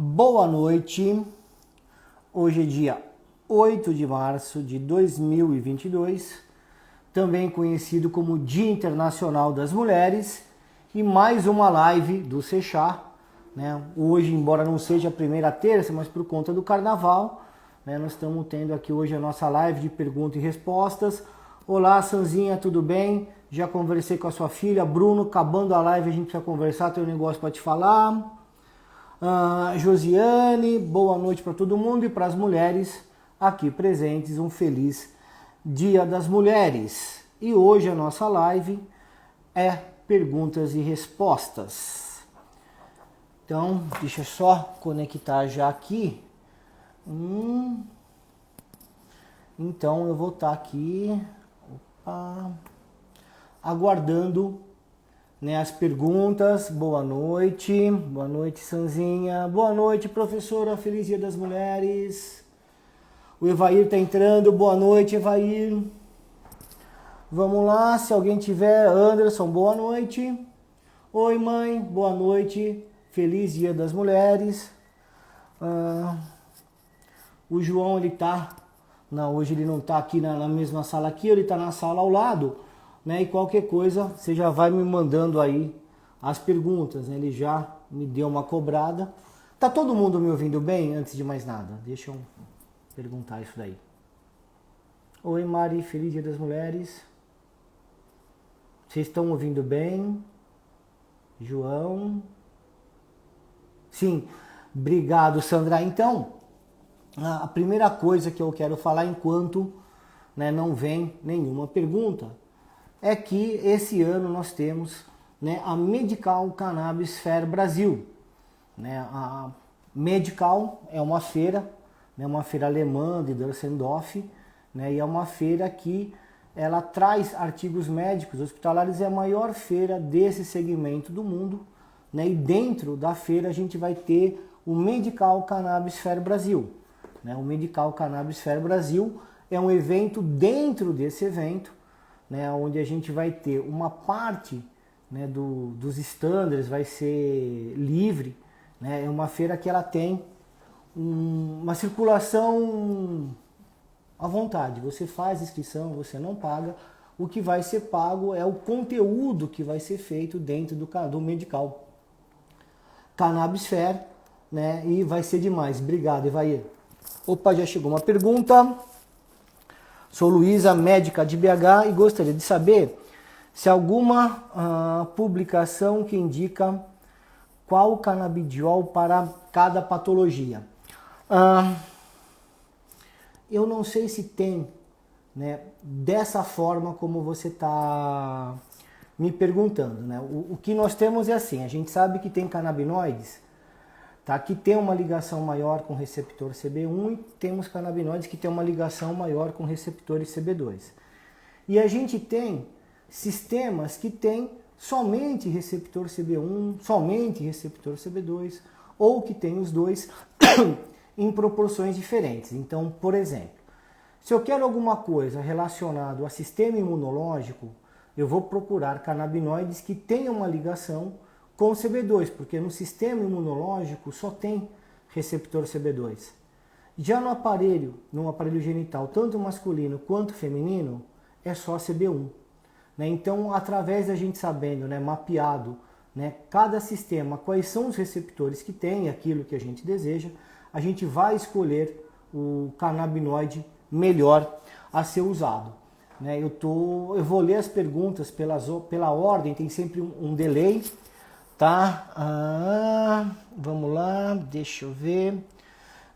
Boa noite, hoje é dia 8 de março de 2022, também conhecido como Dia Internacional das Mulheres, e mais uma live do Sechá, né? Hoje, embora não seja a primeira terça, mas por conta do carnaval, né? Nós estamos tendo aqui hoje a nossa live de perguntas e respostas. Olá, Sanzinha, tudo bem? Já conversei com a sua filha, Bruno, acabando a live a gente precisa conversar, tem um negócio para te falar. Josiane, boa noite para todo mundo e para as mulheres aqui presentes, um feliz Dia das Mulheres. E hoje a nossa live é perguntas e respostas. Então, deixa eu só conectar já aqui. Então eu vou estar aqui aguardando, né, as perguntas. Boa noite Sanzinha, boa noite professora, feliz Dia das Mulheres. O Evair está entrando, boa noite Evair. Vamos lá, se alguém tiver. Anderson, boa noite. Oi mãe, boa noite, feliz Dia das Mulheres. O João, ele tá, não, hoje ele não está aqui na mesma sala aqui, ele está na sala ao lado, né? E qualquer coisa, você já vai me mandando aí as perguntas, né? Ele já me deu uma cobrada. Tá todo mundo me ouvindo bem? Antes de mais nada, deixa eu perguntar isso daí. Oi Mari, feliz Dia das Mulheres. Vocês estão ouvindo bem? João? Sim, obrigado Sandra. Então, a primeira coisa que eu quero falar enquanto, né, não vem nenhuma pergunta é que esse ano nós temos, né, a Medical Cannabis Fair Brasil. Né? A Medical é uma feira, né, uma feira alemã de Düsseldorf, né, e é uma feira que ela traz artigos médicos hospitalares, é a maior feira desse segmento do mundo, né, e dentro da feira a gente vai ter o Medical Cannabis Fair Brasil. Né? O Medical Cannabis Fair Brasil é um evento dentro desse evento, né, onde a gente vai ter uma parte, né, dos standards vai ser livre, né, é uma feira que ela tem uma circulação à vontade, você faz inscrição, você não paga, o que vai ser pago é o conteúdo que vai ser feito dentro do Medical Cannabis Fair, né, e vai ser demais. Obrigado, Evair. Opa, já chegou uma pergunta. Sou Luísa, médica de BH, e gostaria de saber se alguma publicação que indica qual canabidiol para cada patologia. Eu não sei se tem, né, dessa forma como você está me perguntando. Né? O que nós temos é assim, a gente sabe que tem canabinoides, tá, que tem uma ligação maior com o receptor CB1 e temos canabinoides que tem uma ligação maior com receptores CB2. E a gente tem sistemas que tem somente receptor CB1, somente receptor CB2, ou que tem os dois em proporções diferentes. Então, por exemplo, se eu quero alguma coisa relacionada ao sistema imunológico, eu vou procurar canabinoides que tenham uma ligação com o CB2, porque no sistema imunológico só tem receptor CB2. Já no aparelho genital, tanto masculino quanto feminino, é só CB1. Né? Então, através da gente sabendo, né, mapeado, né, cada sistema, quais são os receptores que tem, aquilo que a gente deseja, a gente vai escolher o canabinoide melhor a ser usado. Né? Eu vou ler as perguntas pela ordem, tem sempre um delay. Tá, vamos lá, deixa eu ver.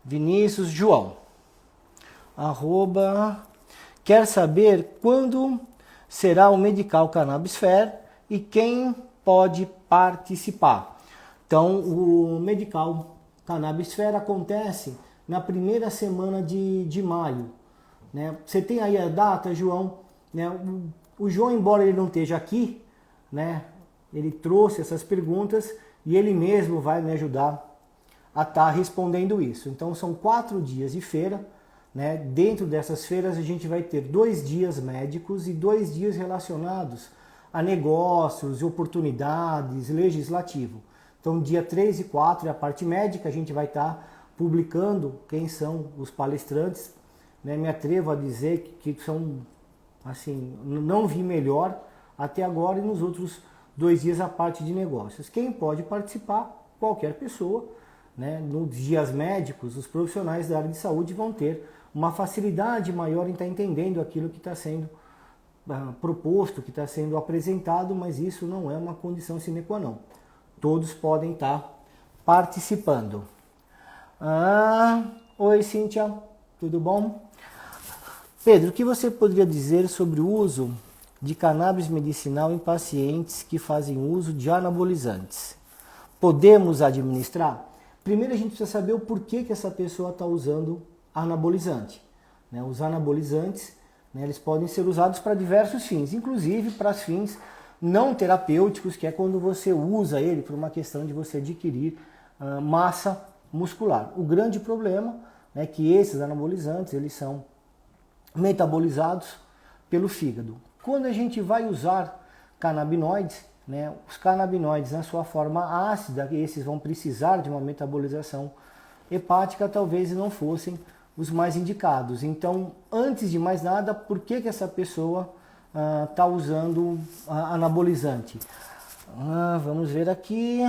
Vinícius João, quer saber quando será o Medical Cannabis Fair e quem pode participar. Então, o Medical Cannabis Fair acontece na primeira semana de maio. Né? Você tem aí a data, João? Né? O João, embora ele não esteja aqui, né, ele trouxe essas perguntas e ele mesmo vai me ajudar a estar respondendo isso. Então são 4 dias de feira. Né? Dentro dessas feiras a gente vai ter 2 dias médicos e 2 dias relacionados a negócios, oportunidades, legislativo. Então, dia 3 e 4 é a parte médica, a gente vai estar publicando quem são os palestrantes. Né? Me atrevo a dizer que são, assim, não vi melhor até agora, e nos outros 2 dias a parte de negócios. Quem pode participar? Qualquer pessoa. Né? Nos dias médicos, os profissionais da área de saúde vão ter uma facilidade maior em estar entendendo aquilo que está sendo proposto, que está sendo apresentado, mas isso não é uma condição sine qua non. Todos podem estar participando. Oi, Cíntia, tudo bom? Pedro, o que você poderia dizer sobre o uso de cannabis medicinal em pacientes que fazem uso de anabolizantes? Podemos administrar? Primeiro a gente precisa saber o porquê que essa pessoa está usando anabolizante. Né? Os anabolizantes, né, eles podem ser usados para diversos fins, inclusive para fins não terapêuticos, que é quando você usa ele por uma questão de você adquirir massa muscular. O grande problema é que esses anabolizantes eles são metabolizados pelo fígado. Quando a gente vai usar canabinoides, né, os canabinoides na sua forma ácida, esses vão precisar de uma metabolização hepática, talvez não fossem os mais indicados. Então, antes de mais nada, por que essa pessoa está usando anabolizante? Vamos ver aqui.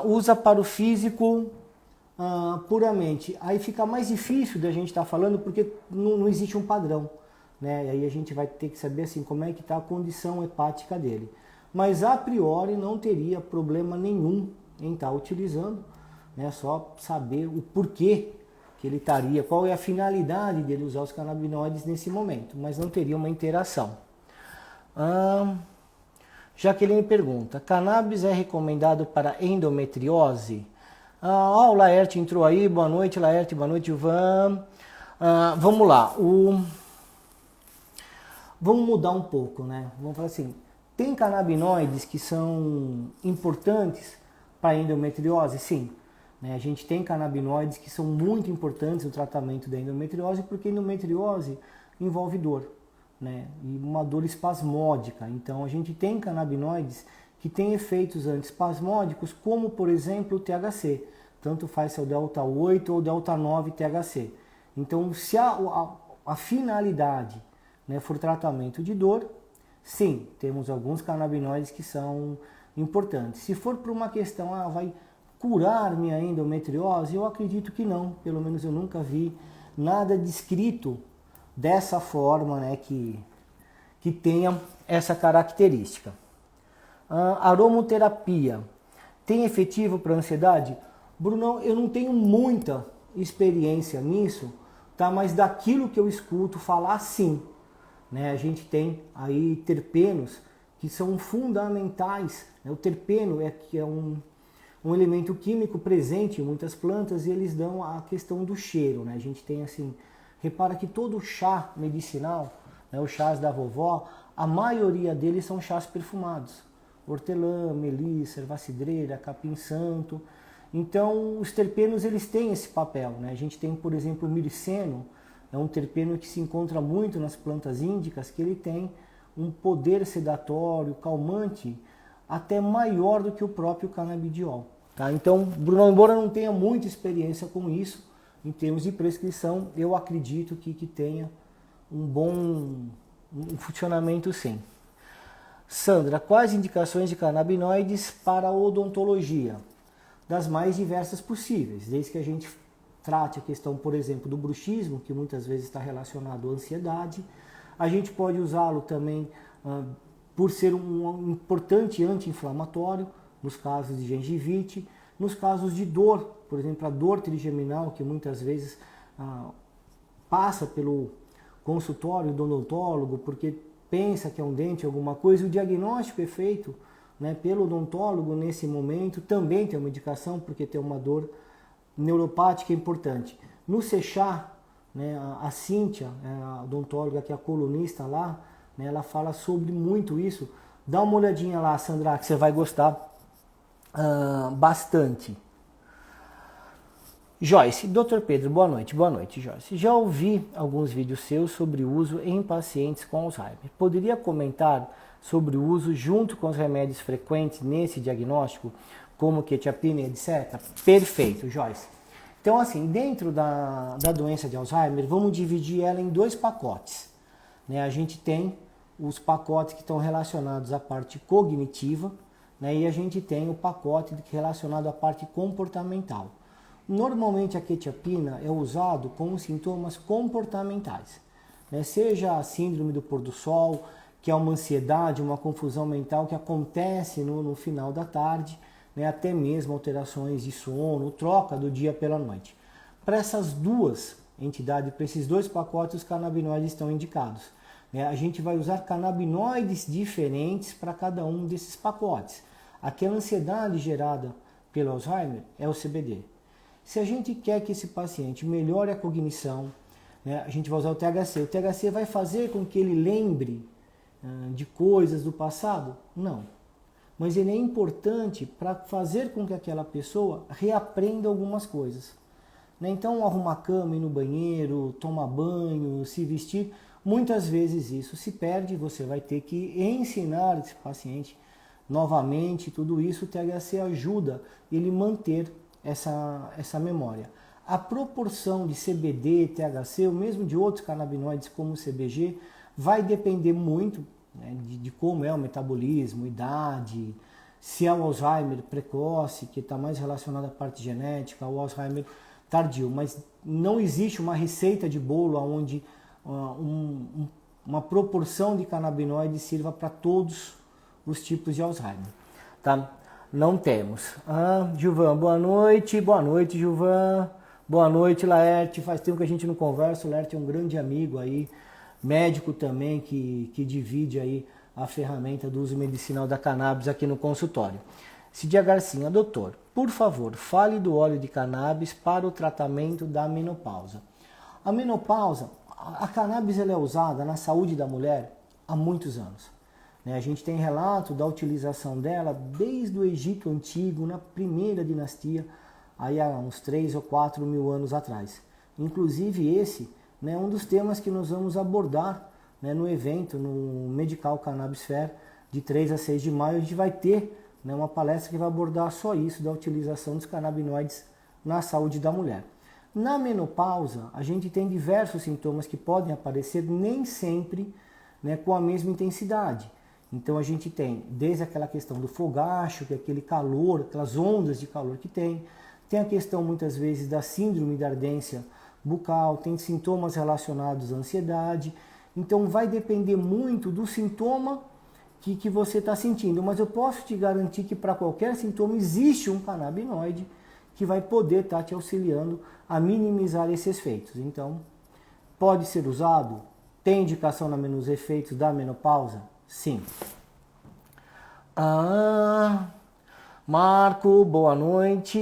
Usa para o físico puramente. Aí fica mais difícil da gente estar falando porque não existe um padrão. Né? E aí a gente vai ter que saber assim, como é que está a condição hepática dele. Mas a priori não teria problema nenhum em estar utilizando. Né? Só saber o porquê que ele estaria, qual é a finalidade dele usar os canabinoides nesse momento, mas não teria uma interação. Jaqueline pergunta, cannabis é recomendado para endometriose? O Laerte entrou aí, boa noite Laerte, boa noite Ivan. Vamos lá, vamos mudar um pouco, né? Vamos falar assim, tem canabinoides que são importantes para endometriose? Sim. A gente tem canabinoides que são muito importantes no tratamento da endometriose, porque endometriose envolve dor, né? E uma dor espasmódica. Então a gente tem canabinoides que têm efeitos antiespasmódicos, como por exemplo o THC. Tanto faz se é o delta 8 ou delta 9 THC. Então se a finalidade, né, for tratamento de dor, sim, temos alguns canabinoides que são importantes. Se for por uma questão, vai curar minha endometriose? Eu acredito que não, pelo menos eu nunca vi nada descrito dessa forma, né, que tenha essa característica. Aromoterapia tem efetivo para ansiedade? Brunão, eu não tenho muita experiência nisso, tá? Mas daquilo que eu escuto falar, sim. Né? A gente tem aí terpenos que são fundamentais. Né? O terpeno é um elemento químico presente em muitas plantas e eles dão a questão do cheiro, né? A gente tem assim, repara que todo chá medicinal, né, os chás da vovó, a maioria deles são chás perfumados. Hortelã, melissa, ervacidreira, capim-santo. Então, os terpenos eles têm esse papel, né? A gente tem, por exemplo, o miriceno, é um terpeno que se encontra muito nas plantas índicas, que ele tem um poder sedatório, calmante, até maior do que o próprio canabidiol. Tá? Então, Bruno, embora não tenha muita experiência com isso, em termos de prescrição, eu acredito que tenha um bom funcionamento sim. Sandra, quais indicações de canabinoides para a odontologia? Das mais diversas possíveis, desde que a gente trate a questão, por exemplo, do bruxismo, que muitas vezes está relacionado à ansiedade. A gente pode usá-lo também por ser um importante anti-inflamatório, nos casos de gengivite, nos casos de dor, por exemplo, a dor trigeminal, que muitas vezes passa pelo consultório do odontólogo, porque pensa que é um dente, alguma coisa, o diagnóstico é feito, né, pelo odontólogo nesse momento, também tem uma indicação, porque tem uma dor neuropática importante. No Sechá, né, a Cíntia, a odontóloga que é a colunista lá, né, ela fala sobre muito isso. Dá uma olhadinha lá, Sandra, que você vai gostar bastante. Joyce, Dr. Pedro, boa noite, Joyce. Já ouvi alguns vídeos seus sobre o uso em pacientes com Alzheimer. Poderia comentar sobre o uso junto com os remédios frequentes nesse diagnóstico, como quetiapina, etc. Perfeito, Joyce. Então, assim, dentro da doença de Alzheimer, vamos dividir ela em 2 pacotes. Né? A gente tem os pacotes que estão relacionados à parte cognitiva, né? E a gente tem o pacote relacionado à parte comportamental. Normalmente a quetiapina é usado com sintomas comportamentais, né? Seja a síndrome do pôr do sol, que é uma ansiedade, uma confusão mental que acontece no final da tarde, né? Até mesmo alterações de sono, troca do dia pela noite. Para essas duas entidades, para esses 2 pacotes, os canabinoides estão indicados. A gente vai usar canabinoides diferentes para cada um desses pacotes. Aquela ansiedade gerada pelo Alzheimer é o CBD. Se a gente quer que esse paciente melhore a cognição, né, a gente vai usar o THC. O THC vai fazer com que ele lembre de coisas do passado? Não. Mas ele é importante para fazer com que aquela pessoa reaprenda algumas coisas. Né? Então, arrumar a cama, ir no banheiro, tomar banho, se vestir, muitas vezes isso se perde, você vai ter que ensinar esse paciente novamente, tudo isso. O THC ajuda ele manter essa memória. A proporção de CBD, THC, ou mesmo de outros canabinoides como o CBG, vai depender muito, né, de como é o metabolismo, idade, se é o Alzheimer precoce, que está mais relacionado à parte genética, ou Alzheimer tardio. Mas não existe uma receita de bolo onde uma proporção de canabinoides sirva para todos os tipos de Alzheimer, tá? Não temos. Gilvan, boa noite. Boa noite, Gilvan. Boa noite, Laerte. Faz tempo que a gente não conversa. O Laerte é um grande amigo aí, médico também, que divide aí a ferramenta do uso medicinal da cannabis aqui no consultório. Cidia Garcinha, doutor, por favor, fale do óleo de cannabis para o tratamento da menopausa. A menopausa, a cannabis ela é usada na saúde da mulher há muitos anos. A gente tem relato da utilização dela desde o Egito Antigo, na primeira dinastia, aí há uns 3 ou 4 mil anos atrás. Inclusive esse é um dos temas que nós vamos abordar, né, no evento, no Medical Cannabis Fair, de 3 a 6 de maio. A gente vai ter, né, uma palestra que vai abordar só isso, da utilização dos canabinoides na saúde da mulher. Na menopausa, a gente tem diversos sintomas que podem aparecer, nem sempre, né, com a mesma intensidade. Então a gente tem desde aquela questão do fogacho, que é aquele calor, aquelas ondas de calor que tem a questão muitas vezes da síndrome da ardência bucal, tem sintomas relacionados à ansiedade. Então vai depender muito do sintoma que você está sentindo, mas eu posso te garantir que para qualquer sintoma existe um canabinoide que vai poder estar te auxiliando a minimizar esses efeitos. Então, pode ser usado? Tem indicação nos efeitos da menopausa? Sim. Marco, boa noite.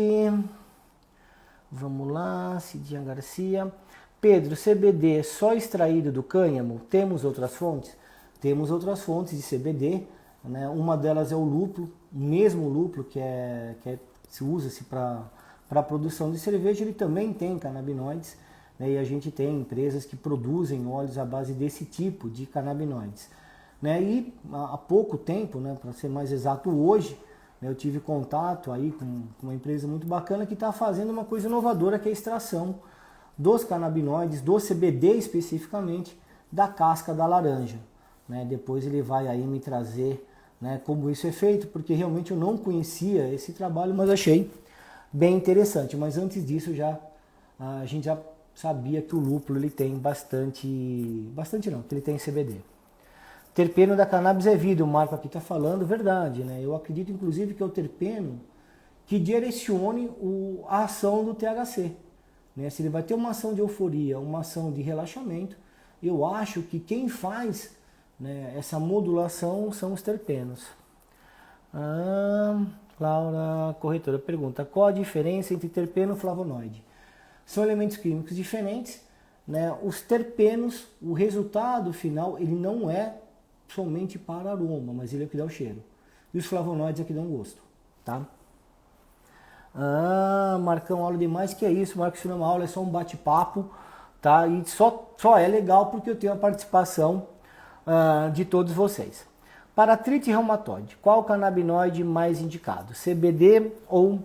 Vamos lá, Cidinha Garcia. Pedro, CBD só extraído do cânhamo? Temos outras fontes? Temos outras fontes de CBD, né? Uma delas é o lúpulo, o mesmo lúpulo que se usa-se para a produção de cerveja. Ele também tem canabinoides, né? E a gente tem empresas que produzem óleos à base desse tipo de canabinoides. Né? E há pouco tempo, né, para ser mais exato hoje, né, eu tive contato aí com uma empresa muito bacana que está fazendo uma coisa inovadora, que é a extração dos canabinoides, do CBD especificamente, da casca da laranja. Né? Depois ele vai aí me trazer, né, como isso é feito, porque realmente eu não conhecia esse trabalho, mas achei bem interessante. Mas antes disso a gente já sabia que o lúpulo ele tem bastante não, que ele tem CBD. Terpeno da cannabis é vida, o Marco aqui está falando, verdade, né? Eu acredito inclusive que é o terpeno que direcione a ação do THC. Né? Se ele vai ter uma ação de euforia, uma ação de relaxamento, eu acho que quem faz, né, essa modulação são os terpenos. Laura, corretora, pergunta, qual a diferença entre terpeno e flavonoide? São elementos químicos diferentes, né? Os terpenos, o resultado final, ele não é somente para aroma, mas ele é que dá o cheiro. E os flavonoides é que dão gosto, tá? Marcão, aula demais, que é isso, Marcos, isso não é uma aula, é só um bate-papo, tá? E só é legal porque eu tenho a participação de todos vocês. Para artrite reumatoide, qual o canabinoide mais indicado? CBD ou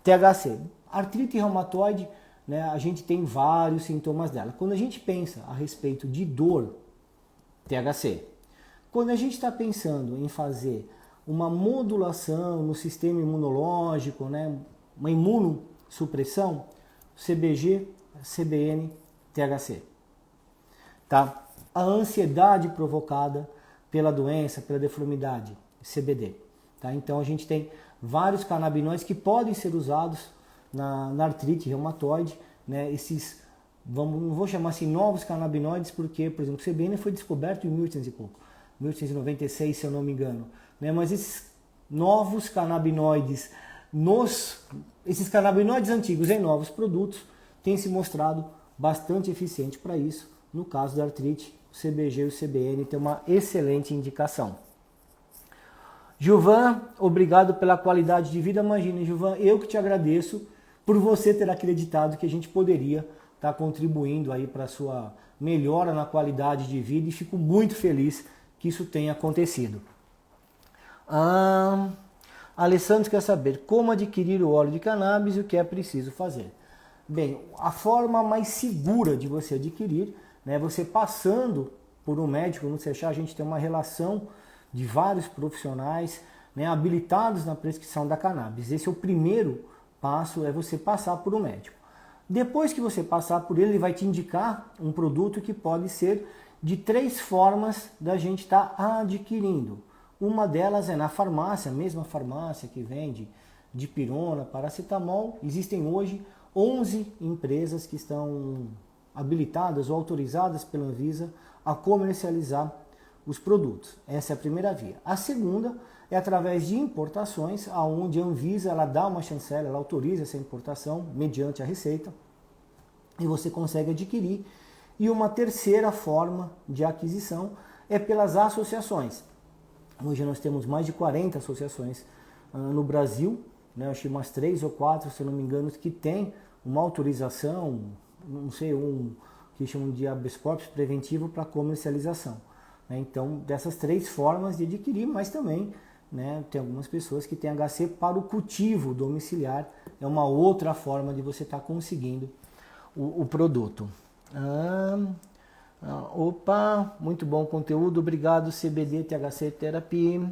THC? Artrite reumatoide, né, a gente tem vários sintomas dela. Quando a gente pensa a respeito de dor, THC. Quando a gente está pensando em fazer uma modulação no sistema imunológico, né, uma imunossupressão, CBG, CBN, THC. Tá? A ansiedade provocada pela doença, pela deformidade, CBD. Tá? Então a gente tem vários canabinoides que podem ser usados na artrite reumatoide, né? Esses, não vou chamar assim novos canabinoides, porque, por exemplo, o CBN foi descoberto em 1800 e pouco, 1896, se eu não me engano. Né? Mas esses novos canabinoides, esses canabinoides antigos em novos produtos, têm se mostrado bastante eficiente para isso. No caso da artrite, o CBG e o CBN têm uma excelente indicação. Gilvan, obrigado pela qualidade de vida. Imagina, Gilvan, eu que te agradeço por você ter acreditado que a gente poderia estar contribuindo aí para a sua melhora na qualidade de vida e fico muito feliz que isso tenha acontecido. Alessandro quer saber como adquirir o óleo de cannabis e o que é preciso fazer. Bem, a forma mais segura de você adquirir, né, você passando por um médico, no Sechá a gente tem uma relação de vários profissionais, né, habilitados na prescrição da cannabis. Esse é o primeiro passo, é você passar por um médico. Depois que você passar por ele vai te indicar um produto que pode ser de 3 formas da gente estar adquirindo. Uma delas é na farmácia, a mesma farmácia que vende dipirona, paracetamol. Existem hoje 11 empresas que estão habilitadas ou autorizadas pela Anvisa a comercializar os produtos. Essa é a primeira via. A segunda é através de importações, onde a Anvisa ela dá uma chancela, ela autoriza essa importação mediante a receita e você consegue adquirir. E uma terceira forma de aquisição é pelas associações. Hoje nós temos mais de 40 associações no Brasil, né? Acho que umas 3 ou 4, se eu não me engano, que tem uma autorização, não sei, que chamam de habeas corpus preventivo para comercialização. Né? Então, dessas 3 formas de adquirir, mas também, né, tem algumas pessoas que têm HC para o cultivo domiciliar, é uma outra forma de você estar conseguindo o produto. Opa, muito bom conteúdo, obrigado CBD THC Therapy.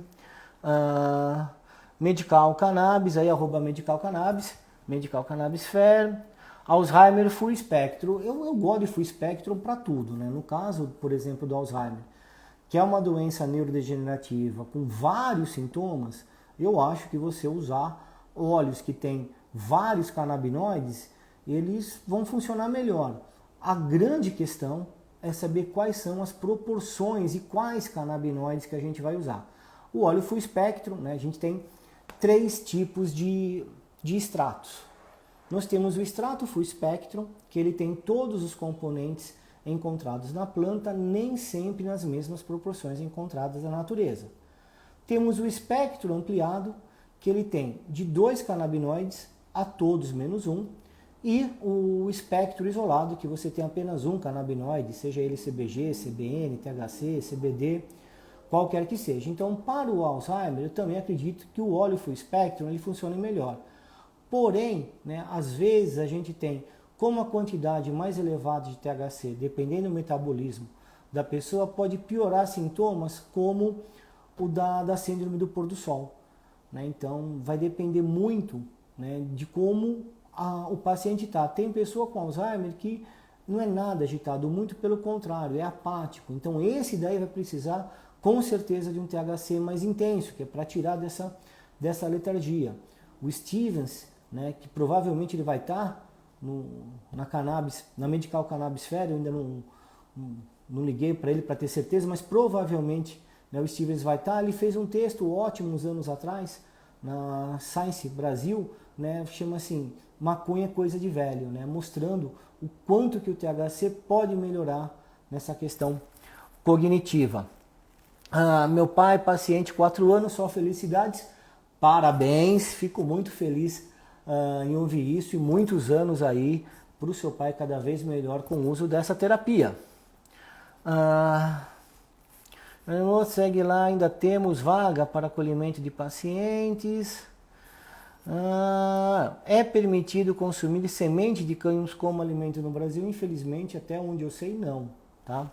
Medical Cannabis, aí @Medical Cannabis, Medical Cannabis Fair. Alzheimer Full Spectrum, eu gosto de Full Spectrum para tudo, né? No caso, por exemplo, do Alzheimer, que é uma doença neurodegenerativa com vários sintomas, eu acho que você usar óleos que tem vários canabinoides, eles vão funcionar melhor. A grande questão é saber quais são as proporções e quais canabinoides que a gente vai usar. O óleo Full Spectrum, né, a gente tem 3 tipos de extratos. Nós temos o extrato Full Spectrum, que ele tem todos os componentes encontrados na planta, nem sempre nas mesmas proporções encontradas na natureza. Temos o espectro ampliado, que ele tem de 2 canabinoides a todos menos um, e o espectro isolado, que você tem apenas um canabinoide, seja ele CBG, CBN, THC, CBD, qualquer que seja. Então, para o Alzheimer, eu também acredito que o óleo Full Spectrum ele funciona melhor. Porém, né, às vezes a gente tem, como a quantidade mais elevada de THC, dependendo do metabolismo da pessoa, pode piorar sintomas como o da síndrome do pôr do sol. Né? Então, vai depender muito, né, de como o paciente está. Tem pessoa com Alzheimer que não é nada agitado, muito pelo contrário, é apático. Então, esse daí vai precisar, com certeza, de um THC mais intenso, que é para tirar dessa letargia. O Stevens, né, que provavelmente ele vai estar na Medical Cannabis Fair, eu ainda não liguei para ele para ter certeza, mas provavelmente, né, o Stevens vai estar. Ele fez um texto ótimo uns anos atrás na Science Brasil, né, chama assim, maconha é coisa de velho, né, mostrando o quanto que o THC pode melhorar nessa questão cognitiva. Meu pai, paciente, 4 anos, só felicidades, parabéns, fico muito feliz em ouvir isso e muitos anos aí para o seu pai cada vez melhor com o uso dessa terapia. Segue lá, ainda temos vaga para acolhimento de pacientes. É permitido consumir semente de cânhamo como alimento no Brasil? Infelizmente, até onde eu sei, não, tá?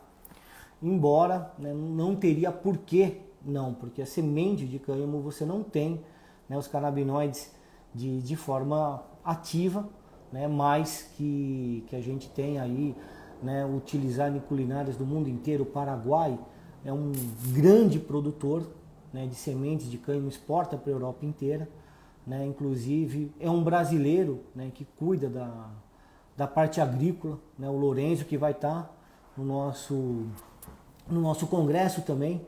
Embora, né, não teria porquê, não, porque a semente de cânhamo você não tem, né, os canabinoides de forma ativa, né, mais que a gente tem aí, né, utilizado em culinárias do mundo inteiro. O Paraguai é um grande produtor, né, de sementes de cânhamo, exporta para a Europa inteira, né, inclusive é um brasileiro, né, que cuida da parte agrícola, né, o Lourenço, que vai estar no nosso congresso também,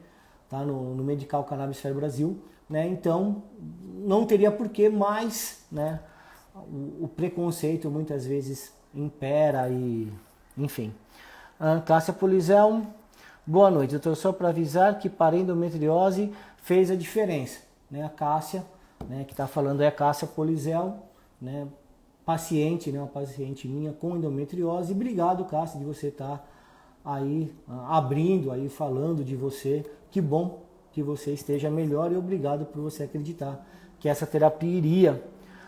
tá, no Medical Cannabis Fair Brasil, né, então não teria porquê, mas, né, o preconceito muitas vezes impera e, enfim. Cássia Polizel, boa noite, doutor, só para avisar que para endometriose fez a diferença, né, a Cássia, né, que está falando é a Cássia Polizel, né, paciente, né, uma paciente minha com endometriose. Obrigado, Cássia, de você estar aí abrindo, aí falando de você. Que bom que você esteja melhor e obrigado por você acreditar que essa terapia iria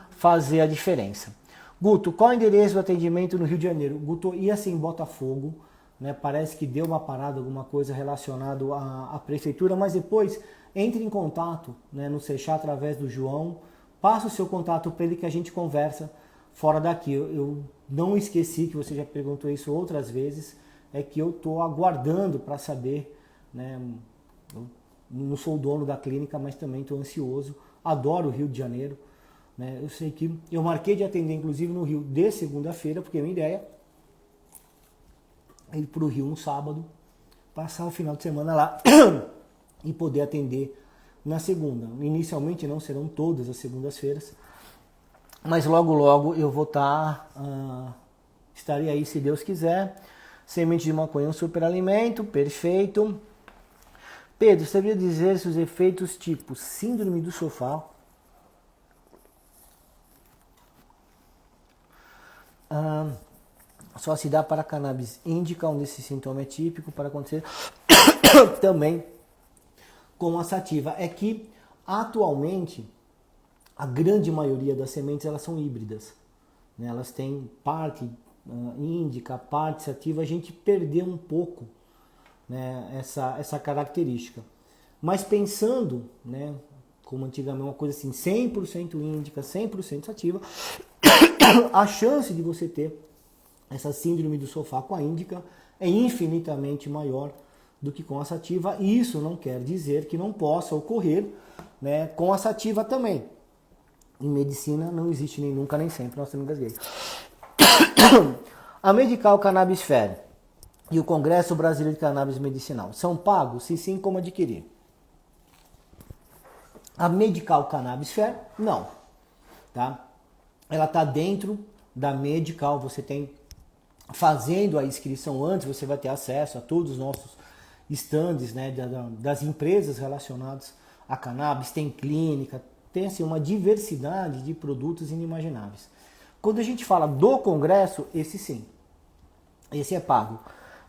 fazer a diferença. Guto, qual é o endereço do atendimento no Rio de Janeiro? Guto, ia ser em Botafogo, né, parece que deu uma parada, alguma coisa relacionada à prefeitura, mas depois entre em contato, né, no Seixá através do João, passa o seu contato para ele que a gente conversa fora daqui. Eu não esqueci que você já perguntou isso outras vezes, é que eu estou aguardando para saber, né, eu não sou o dono da clínica, mas também estou ansioso, adoro o Rio de Janeiro, né, eu sei que eu marquei de atender inclusive no Rio de segunda-feira, porque a minha ideia é ir para o Rio um sábado, passar o final de semana lá e poder atender na segunda. Inicialmente não serão todas as segundas-feiras, mas logo logo eu vou estarei aí se Deus quiser. Semente de maconha é um superalimento, perfeito. Pedro, você sabia dizer se os efeitos tipo síndrome do sofá, só se dá para cannabis indica, onde esse sintoma é típico para acontecer também com a sativa? É que atualmente a grande maioria das sementes elas são híbridas, né? Elas têm parte índica, parte sativa. A gente perdeu um pouco, né, essa característica. Mas pensando, né, como antigamente uma coisa assim, 100% índica, 100% sativa, a chance de você ter essa síndrome do sofá com a índica é infinitamente maior do que com a sativa. E isso não quer dizer que não possa ocorrer, né, com a sativa também. Em medicina não existe nem nunca nem sempre, nós temos gaguejo. A Medical Cannabis Fair e o Congresso Brasileiro de Cannabis Medicinal são pagos? Se sim, como adquirir? A Medical Cannabis Fair, não. Tá? Ela está dentro da Medical, você tem, fazendo a inscrição antes, você vai ter acesso a todos os nossos estandes, né, das empresas relacionadas a cannabis, tem clínica, tem assim, uma diversidade de produtos inimagináveis. Quando a gente fala do congresso, esse sim, esse é pago.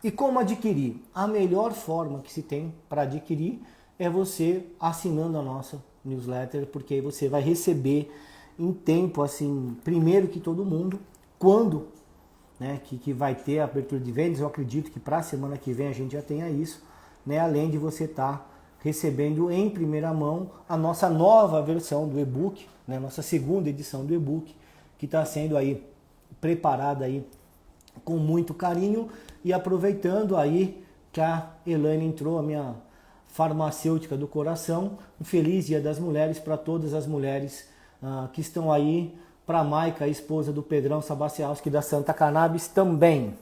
E como adquirir? A melhor forma que se tem para adquirir é você assinando a nossa newsletter, porque aí você vai receber em tempo, assim, primeiro que todo mundo, quando, né, que vai ter a abertura de vendas. Eu acredito que para a semana que vem a gente já tenha isso, né, além de você estar recebendo em primeira mão a nossa nova versão do e-book, né, nossa segunda edição do e-book, que está sendo aí preparada aí com muito carinho. E aproveitando aí que a Elaine entrou, a minha farmacêutica do coração, um feliz Dia das Mulheres para todas as mulheres que estão aí, para a Maica, a esposa do Pedrão Sabacialski da Santa Cannabis também.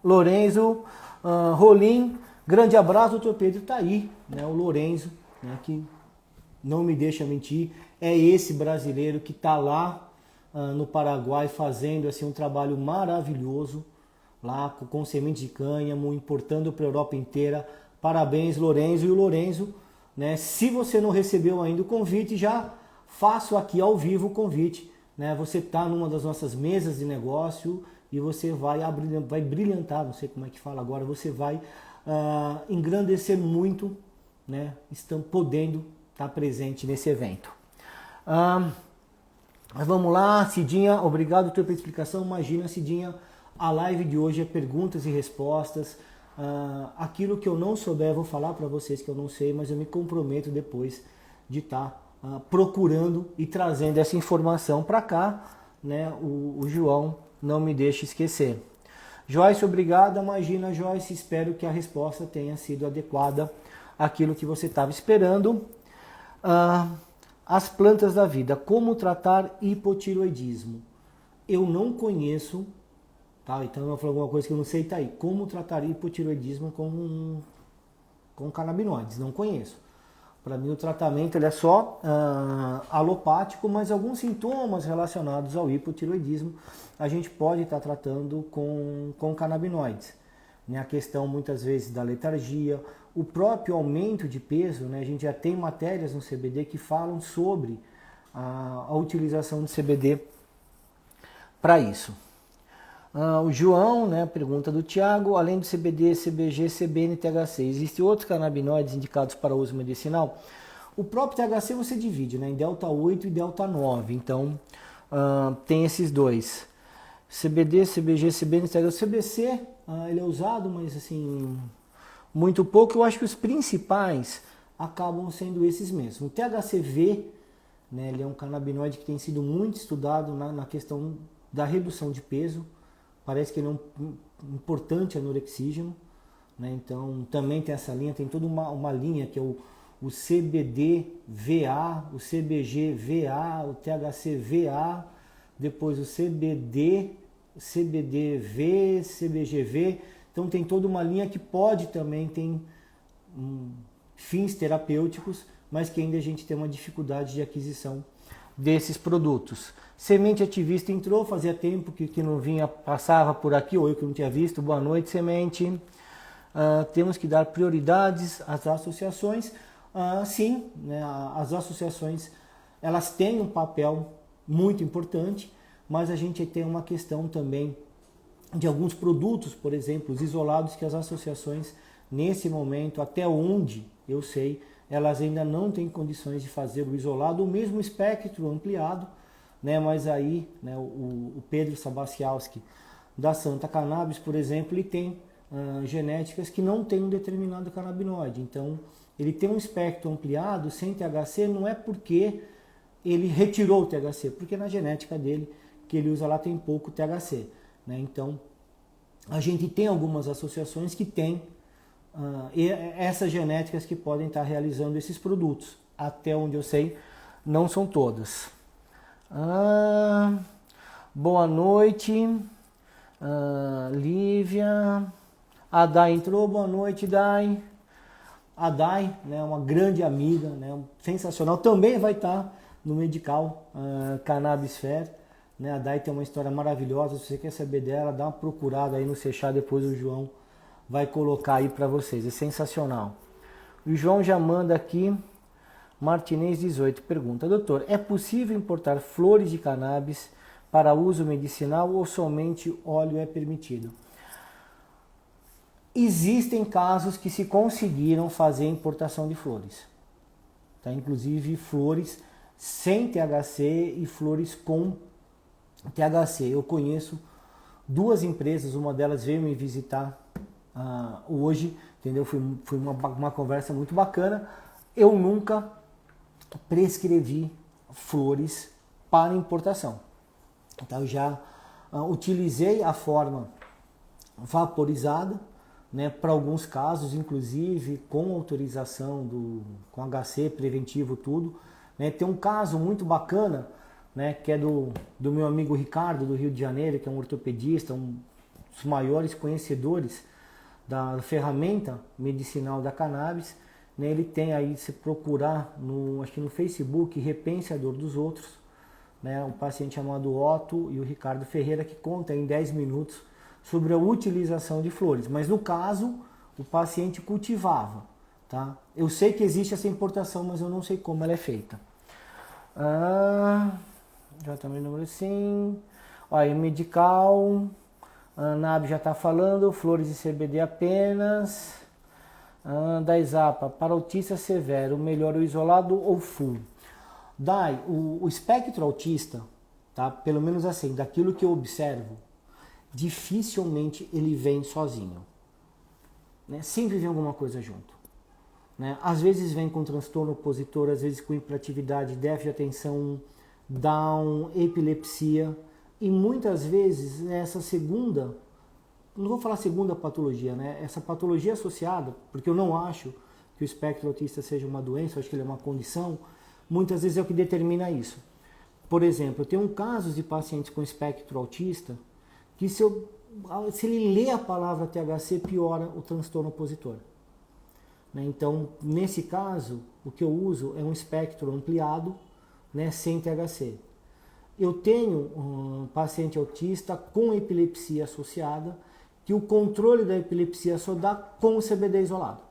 Lorenzo Rolim, grande abraço, doutor Pedro, tá aí, né, o Lorenzo, né, que não me deixa mentir, é esse brasileiro que está lá no Paraguai fazendo assim, um trabalho maravilhoso, lá com semente de cânhamo, importando para a Europa inteira. Parabéns, Lorenzo. E o Lorenzo, né, se você não recebeu ainda o convite, já faço aqui ao vivo o convite, né? Você está numa das nossas mesas de negócio e você vai brilhantar, não sei como é que fala agora, você vai engrandecer muito, né, estão podendo estar presente nesse evento. Vamos lá, Cidinha, obrigado pela explicação. Imagina, Cidinha, a live de hoje é perguntas e respostas. Aquilo que eu não souber, vou falar para vocês que eu não sei, mas eu me comprometo depois de estar procurando e trazendo essa informação para cá, né? O João não me deixa esquecer. Joyce, obrigado. Imagina, Joyce, espero que a resposta tenha sido adequada àquilo que você estava esperando. As plantas da vida, como tratar hipotiroidismo? Eu não conheço, tá? Então eu vou falar alguma coisa que eu não sei, tá aí. Como tratar hipotiroidismo com canabinoides? Não conheço. Para mim o tratamento ele é só alopático, mas alguns sintomas relacionados ao hipotiroidismo a gente pode estar tratando com canabinoides. Né? A questão muitas vezes da letargia, o próprio aumento de peso, né? A gente já tem matérias no CBD que falam sobre a utilização de CBD para isso. O João, né, pergunta do Tiago, além do CBD, CBG, CBN e THC, existem outros canabinoides indicados para uso medicinal? O próprio THC você divide, né, em delta 8 e delta 9, então tem esses dois. CBD, CBG, CBN e THC. O CBC ele é usado, mas assim, muito pouco. Eu acho que os principais acabam sendo esses mesmos. O THCV, né, ele é um canabinoide que tem sido muito estudado na questão da redução de peso. Parece que ele é um importante anorexígeno, né? Então também tem essa linha, tem toda uma linha que é o CBD-VA, o CBG-VA, o THC-VA, depois o CBD, CBD-V, CBG-V. Então tem toda uma linha que pode também ter fins terapêuticos, mas que ainda a gente tem uma dificuldade de aquisição desses produtos. Semente Ativista entrou, fazia tempo que não vinha, passava por aqui, ou eu que não tinha visto. Boa noite, Semente. Temos que dar prioridades às associações. Sim, né, as associações elas têm um papel muito importante, mas a gente tem uma questão também de alguns produtos, por exemplo, os isolados, que as associações, nesse momento, até onde eu sei, elas ainda não têm condições de fazer o isolado, o mesmo espectro ampliado, né? Mas aí, né, o Pedro Sabacialski da Santa Cannabis, por exemplo, ele tem genéticas que não tem um determinado canabinoide. Então, ele tem um espectro ampliado sem THC, não é porque ele retirou o THC, porque na genética dele, que ele usa lá, tem pouco THC. Né? Então, a gente tem algumas associações que têm essas genéticas que podem estar realizando esses produtos. Até onde eu sei, não são todas. Boa noite, Lívia. A Dai entrou, boa noite, Dai. A Dai, né, uma grande amiga, né, sensacional, também vai estar no Medical Cannabis Fair. Né? A Dai tem uma história maravilhosa, se você quer saber dela, dá uma procurada aí no Seixá, depois o João vai colocar aí para vocês, é sensacional. O João já manda aqui, Martinez 18, pergunta, doutor, é possível importar flores de cannabis para uso medicinal ou somente óleo é permitido? Existem casos que se conseguiram fazer importação de flores, tá? Inclusive flores sem THC e flores com THC. Eu conheço duas empresas, uma delas veio me visitar hoje, entendeu? Foi uma conversa muito bacana. Eu nunca prescrevi flores para importação. Então eu já utilizei a forma vaporizada, né, para alguns casos, inclusive com autorização com HC preventivo, tudo. Né? Tem um caso muito bacana, né, que é do meu amigo Ricardo, do Rio de Janeiro, que é um ortopedista, um dos maiores conhecedores da ferramenta medicinal da cannabis. Né? Ele tem aí, se procurar, acho que no Facebook, Repense a Dor dos Outros, né? Um paciente chamado Otto e o Ricardo Ferreira, que conta em 10 minutos sobre a utilização de flores. Mas no caso, o paciente cultivava. Tá? Eu sei que existe essa importação, mas eu não sei como ela é feita. Já também número sim. Olha, Medical, a NAB já está falando, flores e CBD apenas. Da Exapa, para autista severo, melhor o isolado ou full? Dai, o espectro autista, tá? Pelo menos assim, daquilo que eu observo, dificilmente ele vem sozinho. Né? Sempre vem alguma coisa junto. Né? Às vezes vem com transtorno opositor, às vezes com hiperatividade, déficit de atenção, Down, epilepsia. E muitas vezes essa segunda, não vou falar segunda patologia, né? Essa patologia associada, porque eu não acho que o espectro autista seja uma doença, eu acho que ele é uma condição, muitas vezes é o que determina isso. Por exemplo, eu tenho casos de pacientes com espectro autista que se ele lê a palavra THC, piora o transtorno opositor. Né? Então, nesse caso, o que eu uso é um espectro ampliado, né, sem THC. Eu tenho um paciente autista com epilepsia associada, que o controle da epilepsia só dá com o CBD isolado.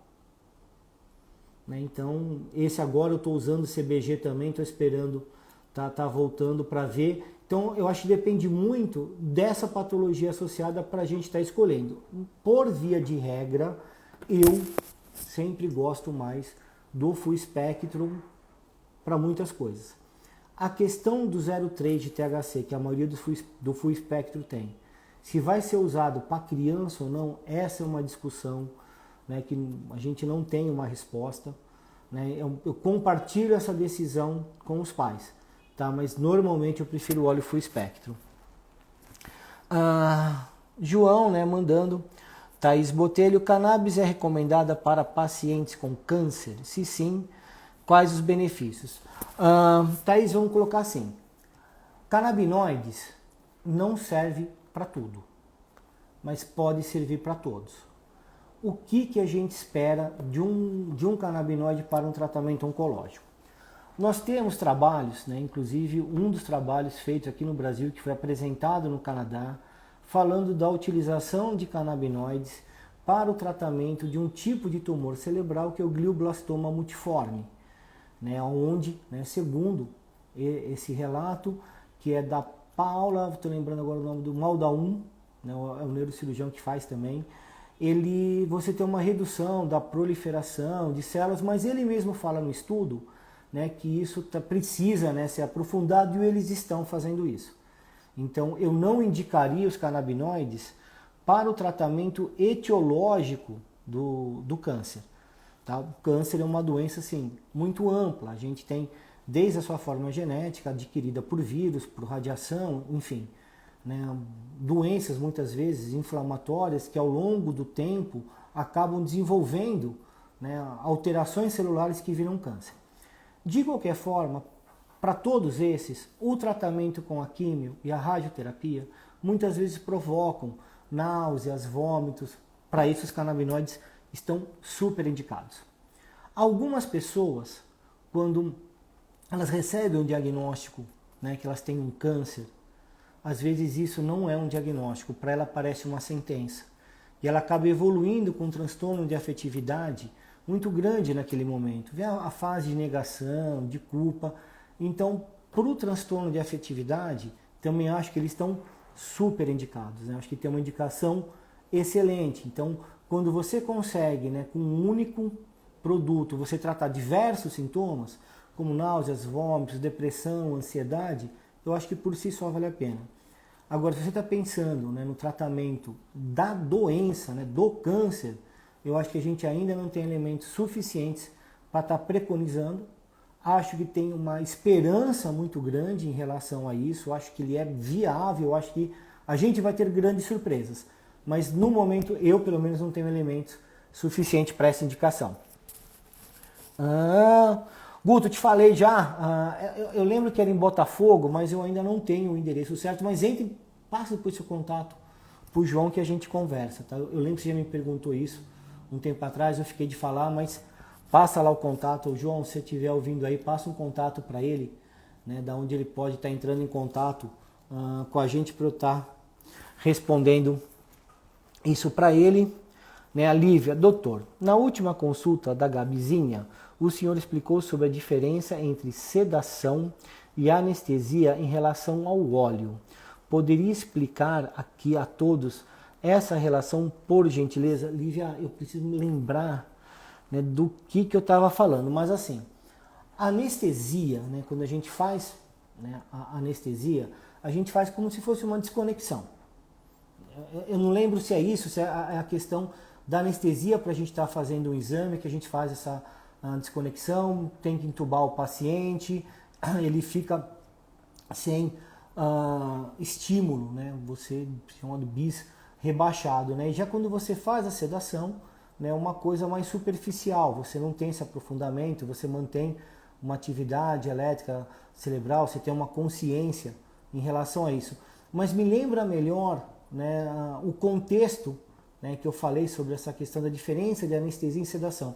Né? Então, esse agora eu estou usando CBG também, estou esperando, tá voltando para ver. Então, eu acho que depende muito dessa patologia associada para a gente estar escolhendo. Por via de regra, eu sempre gosto mais do full spectrum para muitas coisas. A questão do 0,3 de THC, que a maioria do full spectrum tem, se vai ser usado para criança ou não, essa é uma discussão, né, que a gente não tem uma resposta. Né? Eu compartilho essa decisão com os pais, tá? Mas normalmente eu prefiro o óleo full spectrum. João, né, mandando. Thaís Botelho, cannabis é recomendada para pacientes com câncer? Se sim, quais os benefícios? Thaís, vamos colocar assim. Canabinoides não serve para tudo, mas pode servir para todos. O que a gente espera de um canabinoide para um tratamento oncológico? Nós temos trabalhos, né, inclusive um dos trabalhos feitos aqui no Brasil, que foi apresentado no Canadá, falando da utilização de canabinoides para o tratamento de um tipo de tumor cerebral que é o glioblastoma multiforme, né, onde, né, segundo esse relato, que é da Paula, estou lembrando agora o nome do Maldaum, né, é o neurocirurgião que faz também, você tem uma redução da proliferação de células, mas ele mesmo fala no estudo, né, que isso precisa, né, ser aprofundado e eles estão fazendo isso. Então, eu não indicaria os canabinoides para o tratamento etiológico do câncer. Tá? O câncer é uma doença assim, muito ampla. A gente tem desde a sua forma genética, adquirida por vírus, por radiação, enfim. Né? Doenças muitas vezes inflamatórias que ao longo do tempo acabam desenvolvendo, né, alterações celulares que viram câncer. De qualquer forma, para todos esses, o tratamento com a químio e a radioterapia muitas vezes provocam náuseas, vômitos. Para isso, os canabinoides estão super indicados. Algumas pessoas, quando elas recebem um diagnóstico, né, que elas têm um câncer, às vezes isso não é um diagnóstico, para ela parece uma sentença. E ela acaba evoluindo com um transtorno de afetividade muito grande naquele momento. Vem a fase de negação, de culpa. Então, para o transtorno de afetividade, também acho que eles estão super indicados. Né? Acho que tem uma indicação excelente. Então, quando você consegue, né, com um único produto, você tratar diversos sintomas, como náuseas, vômitos, depressão, ansiedade, eu acho que por si só vale a pena. Agora, se você está pensando, né, no tratamento da doença, né, do câncer, eu acho que a gente ainda não tem elementos suficientes para estar preconizando. Acho que tem uma esperança muito grande em relação a isso. Eu acho que ele é viável. Eu acho que a gente vai ter grandes surpresas. Mas no momento, eu pelo menos não tenho elementos suficientes para essa indicação. Guto, te falei já. Eu lembro que era em Botafogo, mas eu ainda não tenho o endereço certo. Mas passa depois seu contato para o João que a gente conversa. Tá? Eu lembro que você já me perguntou isso um tempo atrás. Eu fiquei de falar, mas passa lá o contato. O João, se você estiver ouvindo aí, passa um contato para ele, né, da onde ele pode estar entrando em contato com a gente para eu estar respondendo isso para ele. Né, a Lívia, doutor, na última consulta da Gabizinha, o senhor explicou sobre a diferença entre sedação e anestesia em relação ao óleo. Poderia explicar aqui a todos essa relação, por gentileza? Lívia, eu preciso me lembrar né, do que eu estava falando. Mas assim, a anestesia, né, quando a gente faz, né, a anestesia, a gente faz como se fosse uma desconexão. Eu não lembro se é isso, se é a questão da anestesia para a gente estar fazendo um exame, que a gente faz essa desconexão, tem que entubar o paciente, ele fica sem estímulo, né? Você chama de bis rebaixado, né? E já quando você faz a sedação, né, é uma coisa mais superficial, você não tem esse aprofundamento, você mantém uma atividade elétrica cerebral, você tem uma consciência em relação a isso. Mas me lembra melhor, né, o contexto, né, que eu falei sobre essa questão da diferença de anestesia e sedação,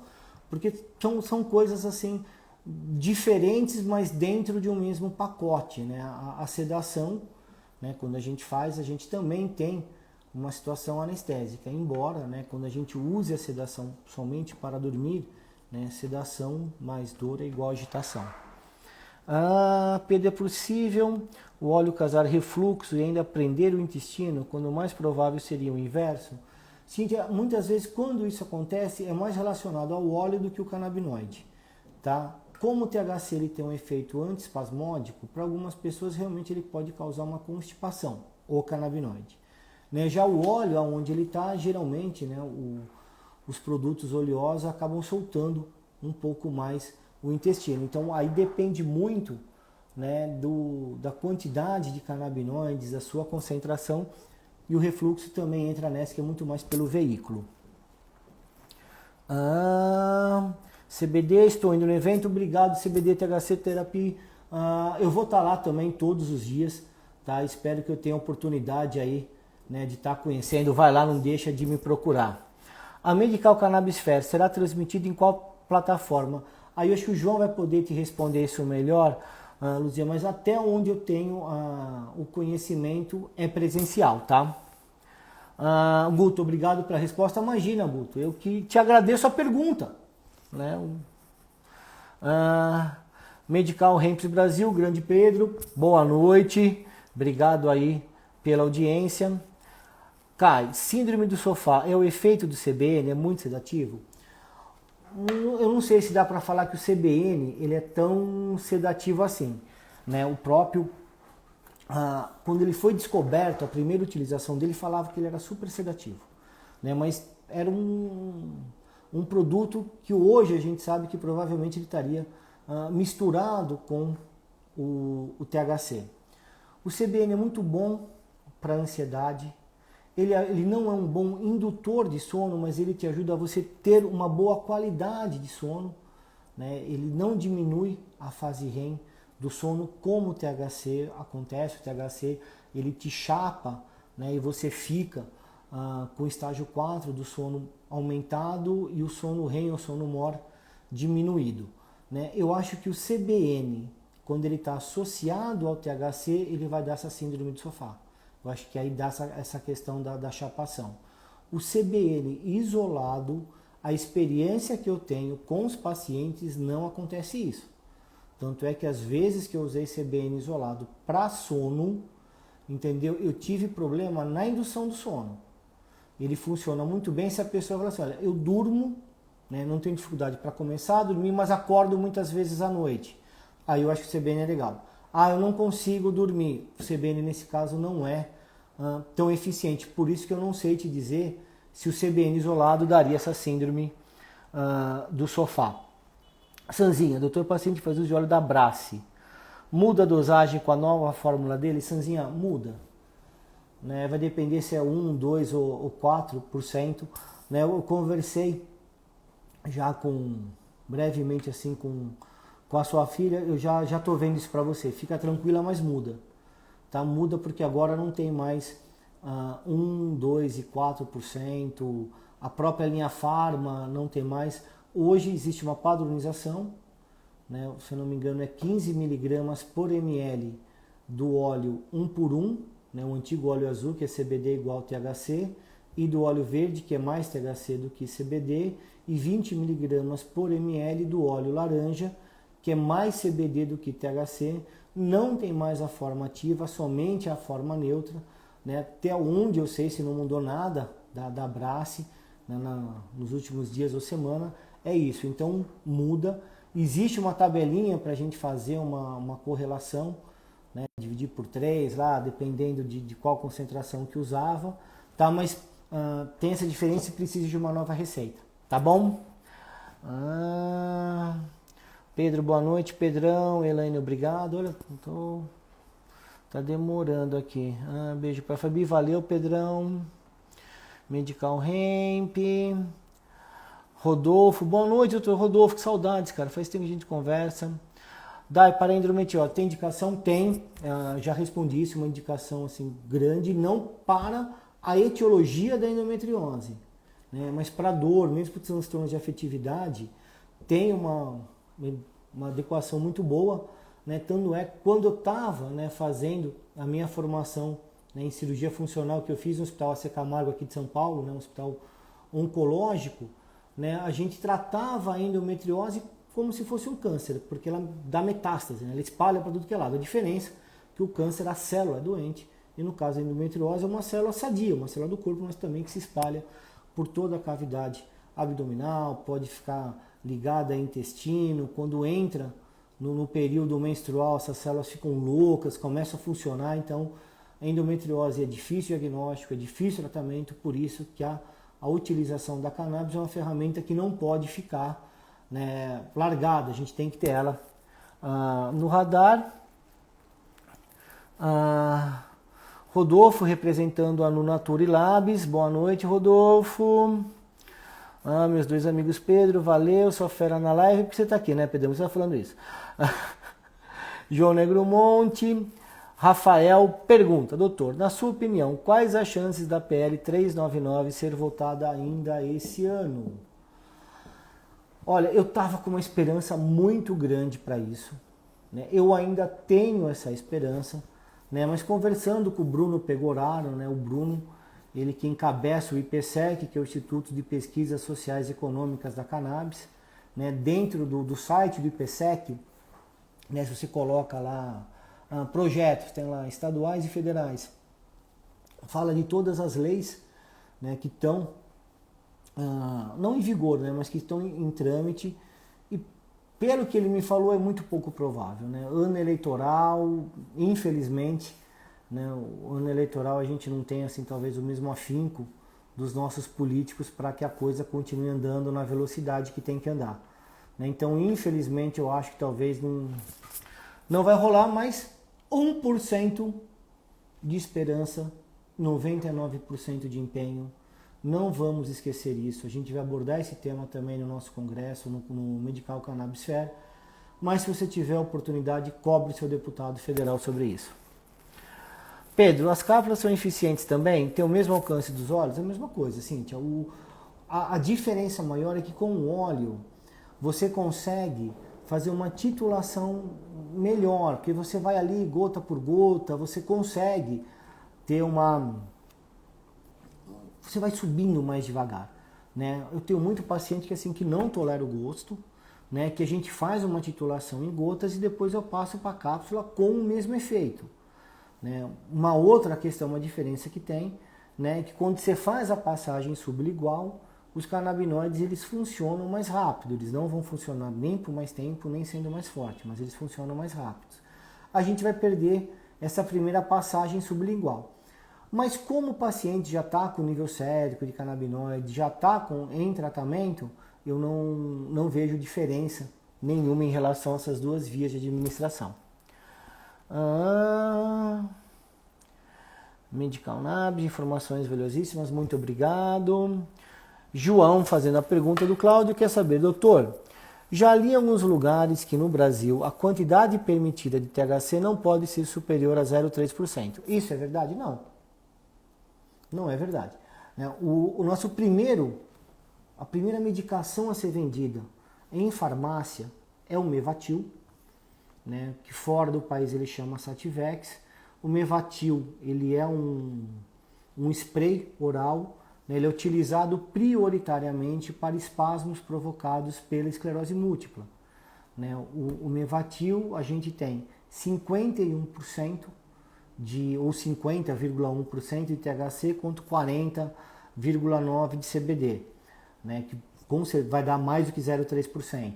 porque são coisas assim diferentes, mas dentro de um mesmo pacote, né? A sedação, né, quando a gente faz, a gente também tem uma situação anestésica, embora, né, quando a gente use a sedação somente para dormir, né, sedação mais dor é igual a agitação. Pedro, é possível o óleo causar refluxo e ainda prender o intestino, quando o mais provável seria o inverso? Cíntia, muitas vezes quando isso acontece é mais relacionado ao óleo do que o canabinoide, tá? Como o THC ele tem um efeito antiespasmódico, para algumas pessoas realmente ele pode causar uma constipação, o canabinoide. Né? Já o óleo, onde ele está, geralmente, né, os produtos oleosos acabam soltando um pouco mais o intestino. Então aí depende muito, né, da quantidade de canabinoides, da sua concentração, e o refluxo também entra nessa, que é muito mais pelo veículo. CBD, estou indo no evento, obrigado CBD THC Therapy. Eu vou estar lá também todos os dias, tá? Espero que eu tenha oportunidade aí, né, de estar conhecendo. Vai lá, não deixa de me procurar. A Medical Cannabis Fair será transmitida em qual plataforma? Aí eu acho que o João vai poder te responder isso melhor, Luzia, mas até onde eu tenho o conhecimento é presencial, tá? Guto, obrigado pela resposta. Imagina, Guto, eu que te agradeço a pergunta, né? Medical Hemps Brasil, Grande Pedro, boa noite, obrigado aí pela audiência. Kai, síndrome do sofá é o efeito do CBN, é muito sedativo? Eu não sei se dá para falar que o CBN ele é tão sedativo assim, né? O próprio, quando ele foi descoberto, a primeira utilização dele falava que ele era super sedativo, né? Mas era um produto que hoje a gente sabe que provavelmente ele estaria misturado com o THC. O CBN é muito bom para ansiedade. Ele não é um bom indutor de sono, mas ele te ajuda a você ter uma boa qualidade de sono, né? Ele não diminui a fase REM do sono como o THC acontece. O THC ele te chapa, né? E você fica com o estágio 4 do sono aumentado e o sono REM, o sono MOR, diminuído, né? Eu acho que o CBN, quando ele está associado ao THC, ele vai dar essa síndrome do sofá. Eu acho que aí dá essa questão da chapação. O CBN isolado, a experiência que eu tenho com os pacientes, não acontece isso. Tanto é que às vezes que eu usei CBN isolado para sono, entendeu? Eu tive problema na indução do sono. Ele funciona muito bem se a pessoa fala assim, olha, eu durmo, né, não tenho dificuldade para começar a dormir, mas acordo muitas vezes à noite. Aí eu acho que o CBN é legal. Eu não consigo dormir. O CBN nesse caso não é tão eficiente. Por isso que eu não sei te dizer se o CBN isolado daria essa síndrome do sofá. Sanzinha, doutor paciente faz uso de óleo da Brace. Muda a dosagem com a nova fórmula dele? Sanzinha, muda. Né? Vai depender se é 1, 2 ou 4%. Né? Eu conversei já brevemente assim com a sua filha, eu já estou vendo isso para você. Fica tranquila, mas muda. Tá? Muda porque agora não tem mais 1, 2 e 4%. A própria linha Pharma não tem mais. Hoje existe uma padronização, né? Se eu não me engano é 15 mg por ml do óleo 1 por 1, né? O antigo óleo azul, que é CBD igual THC, e do óleo verde, que é mais THC do que CBD, e 20 mg por ml do óleo laranja, que é mais CBD do que THC. Não tem mais a forma ativa, somente a forma neutra, né? Até onde eu sei, se não mudou nada da Brace, né, nos últimos dias ou semana, é isso. Então muda. Existe uma tabelinha para a gente fazer uma correlação, né? Dividir por 3 lá, dependendo de qual concentração que usava, tá? Mas tem essa diferença e precisa de uma nova receita, tá bom? Pedro, boa noite, Pedrão. Elaine, obrigado. Olha, tá demorando aqui. Beijo para Fabi, valeu, Pedrão. Medical Hemp. Rodolfo, boa noite, doutor Rodolfo, que saudades, cara, faz tempo que a gente conversa. Dai, para endometriose, tem indicação? Tem, já respondi isso, uma indicação assim grande, não para a etiologia da endometriose, né, mas para dor, mesmo para transtornos de afetividade, tem uma adequação muito boa, né, tanto é que quando eu estava, né, fazendo a minha formação, né, em cirurgia funcional que eu fiz no Hospital AC Camargo aqui de São Paulo, né, um hospital oncológico, né, a gente tratava a endometriose como se fosse um câncer, porque ela dá metástase, né, ela espalha para tudo que é lado. A diferença é que o câncer, a célula é doente, e no caso da endometriose é uma célula sadia, uma célula do corpo, mas também que se espalha por toda a cavidade abdominal, pode ficar ligada a intestino. Quando entra no período menstrual, essas células ficam loucas, começam a funcionar. Então, a endometriose é difícil diagnóstico, é difícil tratamento, por isso que a utilização da cannabis é uma ferramenta que não pode ficar, né, largada, a gente tem que ter ela no radar. Rodolfo representando a Nunature Labs, boa noite, Rodolfo. Meus dois amigos Pedro, valeu, sou fera na live, porque você está aqui, né, Pedro? Você está falando isso. João Negromonte. Rafael pergunta, doutor, na sua opinião, quais as chances da PL 399 ser votada ainda esse ano? Olha, eu estava com uma esperança muito grande para isso, né? Eu ainda tenho essa esperança, né? Mas conversando com o Bruno Pegoraro, né? O Bruno, ele que encabeça o IPSEC, que é o Instituto de Pesquisas Sociais e Econômicas da Cannabis, né? Dentro do site do IPSEC, né? Se você coloca lá projetos, tem lá estaduais e federais, fala de todas as leis, né, que estão não em vigor, né, mas que estão em trâmite, e pelo que ele me falou é muito pouco provável, né? Ano eleitoral, infelizmente, né, o ano eleitoral a gente não tem assim talvez o mesmo afinco dos nossos políticos para que a coisa continue andando na velocidade que tem que andar, né? Então infelizmente eu acho que talvez não vai rolar, mas 1% de esperança, 99% de empenho. Não vamos esquecer isso. A gente vai abordar esse tema também no nosso congresso, no Medical Cannabis Fair. Mas se você tiver a oportunidade, cobre seu deputado federal sobre isso. Pedro, as cápsulas são eficientes também? Tem o mesmo alcance dos óleos? É a mesma coisa, Cíntia. A diferença maior é que com o óleo você consegue fazer uma titulação melhor, porque você vai ali gota por gota, você consegue ter você vai subindo mais devagar, né? Eu tenho muito paciente que assim que não tolera o gosto, né? Que a gente faz uma titulação em gotas e depois eu passo para a cápsula com o mesmo efeito, né? Uma outra questão, uma diferença que tem, né? Que quando você faz a passagem sublingual, os canabinoides eles funcionam mais rápido, eles não vão funcionar nem por mais tempo, nem sendo mais forte, mas eles funcionam mais rápidos. A gente vai perder essa primeira passagem sublingual. Mas como o paciente já está com nível sérico de canabinoides, já está em tratamento, eu não vejo diferença nenhuma em relação a essas duas vias de administração. Medical Nabs, informações valiosíssimas, muito obrigado. João fazendo a pergunta do Cláudio, quer saber, doutor, já li em alguns lugares que no Brasil a quantidade permitida de THC não pode ser superior a 0,3%. Isso é verdade? Não. Não é verdade. A primeira medicação a ser vendida em farmácia é o Mevatil, né, que fora do país ele chama Sativex. O Mevatil ele é um spray oral, né, ele é utilizado prioritariamente para espasmos provocados pela esclerose múltipla, né. O Mevatil a gente tem 51% ou 50,1% de THC contra 40,9% de CBD, né, que vai dar mais do que 0,3%.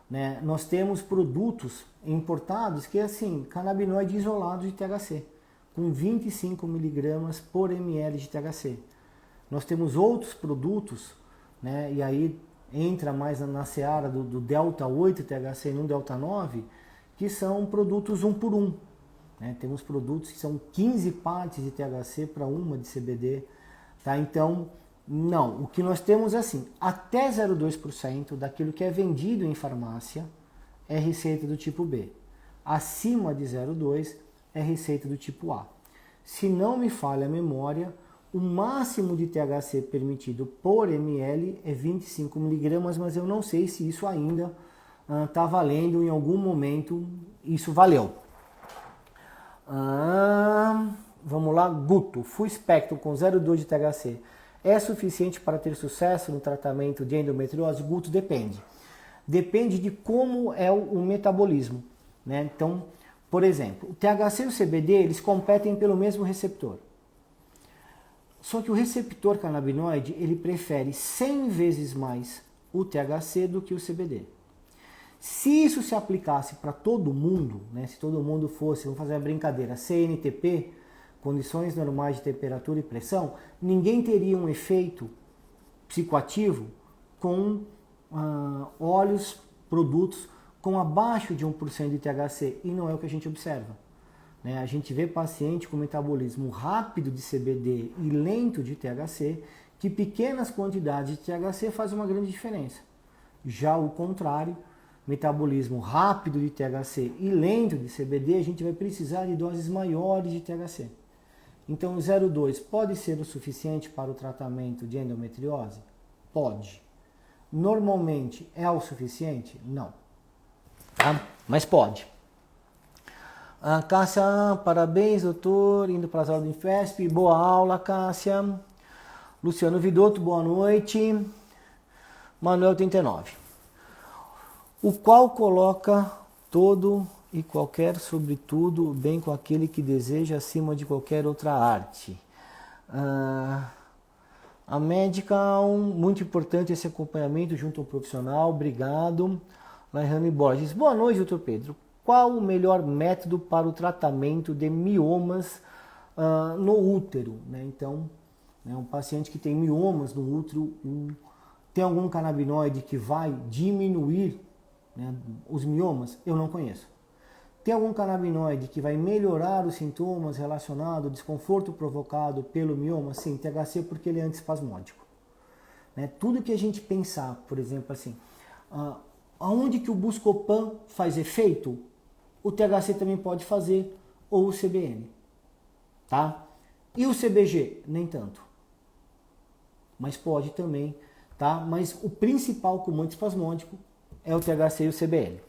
Né? Nós temos produtos importados que é assim, canabinoide isolado de THC, com 25 miligramas por ml de THC. Nós temos outros produtos, né? E aí entra mais na seara do Delta 8 THC e no Delta 9, que são produtos 1 por 1. Né? Temos produtos que são 15 partes de THC para uma de CBD. Tá? Então, não. O que nós temos é assim, até 0,2% daquilo que é vendido em farmácia é receita do tipo B. Acima de 0,2% é receita do tipo A. Se não me falha a memória, o máximo de THC permitido por ml é 25 miligramas, mas eu não sei se isso ainda está valendo, em algum momento isso valeu. Vamos lá, Guto, Full Spectrum com 0,2 de THC é suficiente para ter sucesso no tratamento de endometriose? Guto, depende. Depende de como é o metabolismo. Né? Então, por exemplo, o THC e o CBD, eles competem pelo mesmo receptor. Só que o receptor canabinoide, ele prefere 100 vezes mais o THC do que o CBD. Se isso se aplicasse para todo mundo, né, se todo mundo fosse, vamos fazer uma brincadeira, CNTP, condições normais de temperatura e pressão, ninguém teria um efeito psicoativo com óleos, produtos com abaixo de 1% de THC, e não é o que a gente observa. Né? A gente vê paciente com metabolismo rápido de CBD e lento de THC, que pequenas quantidades de THC fazem uma grande diferença. Já o contrário, metabolismo rápido de THC e lento de CBD, a gente vai precisar de doses maiores de THC. Então, 0,2 pode ser o suficiente para o tratamento de endometriose? Pode. Normalmente é o suficiente? Não. Tá? Mas pode. Cássia, parabéns, doutor, indo para as aulas do Infesp. Boa aula, Cássia. Luciano Vidotto, boa noite. Manuel 39. O qual coloca todo e qualquer sobretudo bem com aquele que deseja acima de qualquer outra arte. A médica, muito importante esse acompanhamento junto ao profissional, obrigado. Laihane Borges, boa noite, doutor Pedro. Qual o melhor método para o tratamento de miomas no útero? Né? Então, um paciente que tem miomas no útero, tem algum canabinoide que vai diminuir, né, os miomas? Eu não conheço. Tem algum canabinoide que vai melhorar os sintomas relacionados ao desconforto provocado pelo mioma? Sim, THC, porque ele é antiespasmódico. Né? Tudo que a gente pensar, por exemplo, assim, aonde que o Buscopan faz efeito, o THC também pode fazer, ou o CBN. Tá? E o CBG? Nem tanto. Mas pode também. Tá? Mas o principal como antiespasmódico é o THC e o CBN.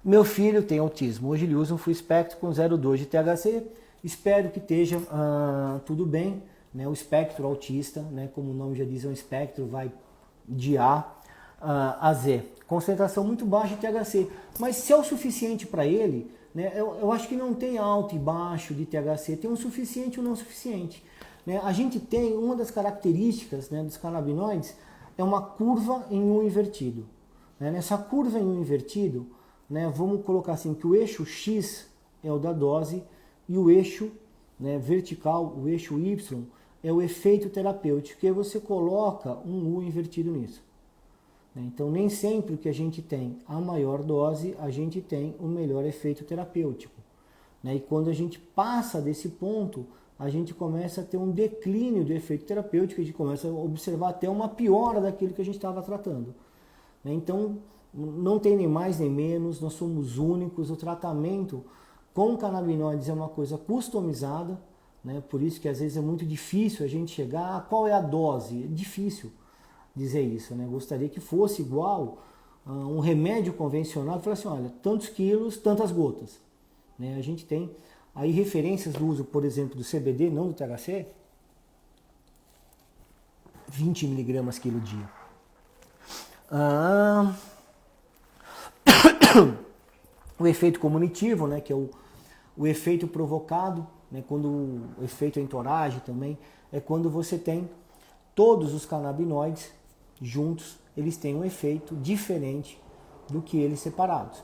Meu filho tem autismo. Hoje ele usa um Full Spectrum com 0,2 de THC. Espero que esteja tudo bem. Né? O espectro autista, né? Como o nome já diz, é um espectro, vai de A a Z. Concentração muito baixa de THC. Mas se é o suficiente para ele, né? Eu acho que não tem alto e baixo de THC. Tem um suficiente ou não suficiente. Né? A gente tem, uma das características, né, dos canabinoides é uma curva em U invertido. Né? Nessa curva em U invertido, né, vamos colocar assim, que o eixo X é o da dose e o eixo, né, vertical, o eixo Y, é o efeito terapêutico, que aí você coloca um U invertido nisso. Então, nem sempre que a gente tem a maior dose, a gente tem o melhor efeito terapêutico. E quando a gente passa desse ponto, a gente começa a ter um declínio do efeito terapêutico, a gente começa a observar até uma piora daquilo que a gente estava tratando. Então, não tem nem mais nem menos, nós somos únicos, o tratamento com canabinoides é uma coisa customizada, né? Por isso que às vezes é muito difícil a gente chegar a qual é a dose, é difícil dizer isso, né? Gostaria que fosse igual a um remédio convencional, falar assim, olha, tantos quilos, tantas gotas. Né? A gente tem aí referências do uso, por exemplo, do CBD, não do THC, 20 miligramas quilo dia. O efeito comunitivo, né, que é o efeito provocado, né, quando o efeito entoragem também, é quando você tem todos os canabinoides juntos, eles têm um efeito diferente do que eles separados.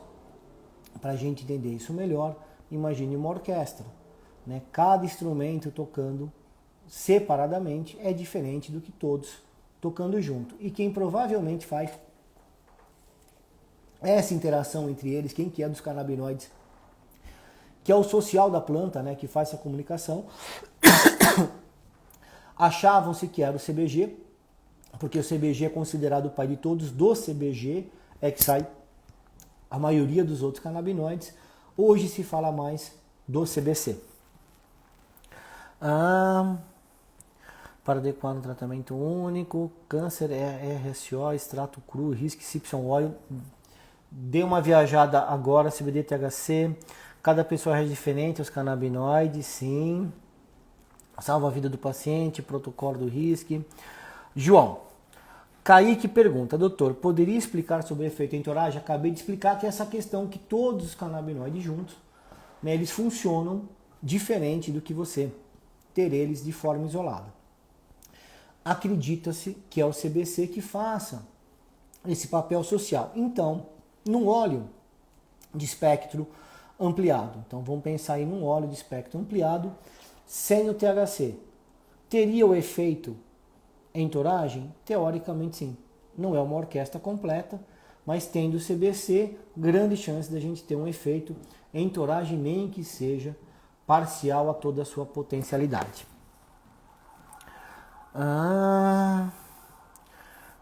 Para a gente entender isso melhor, imagine uma orquestra, né? Cada instrumento tocando separadamente é diferente do que todos tocando junto. E quem provavelmente faz essa interação entre eles, quem que é dos canabinoides, que é o social da planta, né, que faz essa comunicação, achavam-se que era o CBG, porque o CBG é considerado o pai de todos, do CBG é que sai a maioria dos outros canabinoides. Hoje se fala mais do CBC. Para adequar um tratamento único, câncer, RSO, extrato cru, risco Cypsion Oil. Dê uma viajada agora, CBD, THC. Cada pessoa é diferente, os canabinoides, sim. Salva a vida do paciente, protocolo do risco. João, Kaique pergunta, doutor, poderia explicar sobre o efeito entoragem? Acabei de explicar que essa questão que todos os canabinoides juntos, né, eles funcionam diferente do que você ter eles de forma isolada. Acredita-se que é o CBC que faça esse papel social. Então, num óleo de espectro ampliado, então vamos pensar aí num óleo de espectro ampliado sem o THC, teria o efeito entoragem? Teoricamente sim. Não é uma orquestra completa, mas tendo o CBC, grande chance da gente ter um efeito entoragem, nem que seja parcial a toda a sua potencialidade.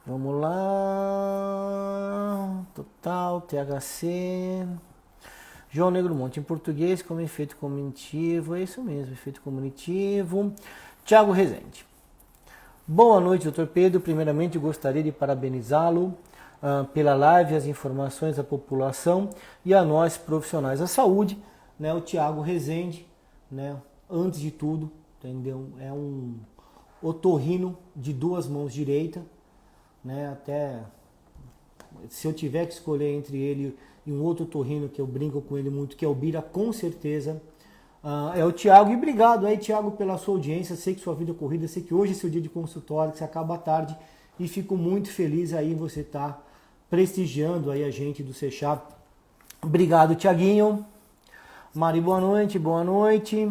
Vamos lá. Total, THC. João Negro Monte, em português, como efeito cognitivo. É isso mesmo, efeito cognitivo. Tiago Rezende. Boa noite, doutor Pedro. Primeiramente, gostaria de parabenizá-lo pela live, as informações à população e a nós, profissionais da saúde. Né, o Tiago Rezende, né, antes de tudo, entendeu? É um otorrino de duas mãos direita, né? Até se eu tiver que escolher entre ele e um outro otorrino que eu brinco com ele muito, que é o Bira, com certeza é o Tiago. E obrigado aí, Tiago, pela sua audiência. Sei que sua vida é corrida, sei que hoje é seu dia de consultório, que você acaba à tarde, e fico muito feliz aí você estar prestigiando aí a gente do Sechar. Obrigado, Tiaguinho. Mari, boa noite, boa noite.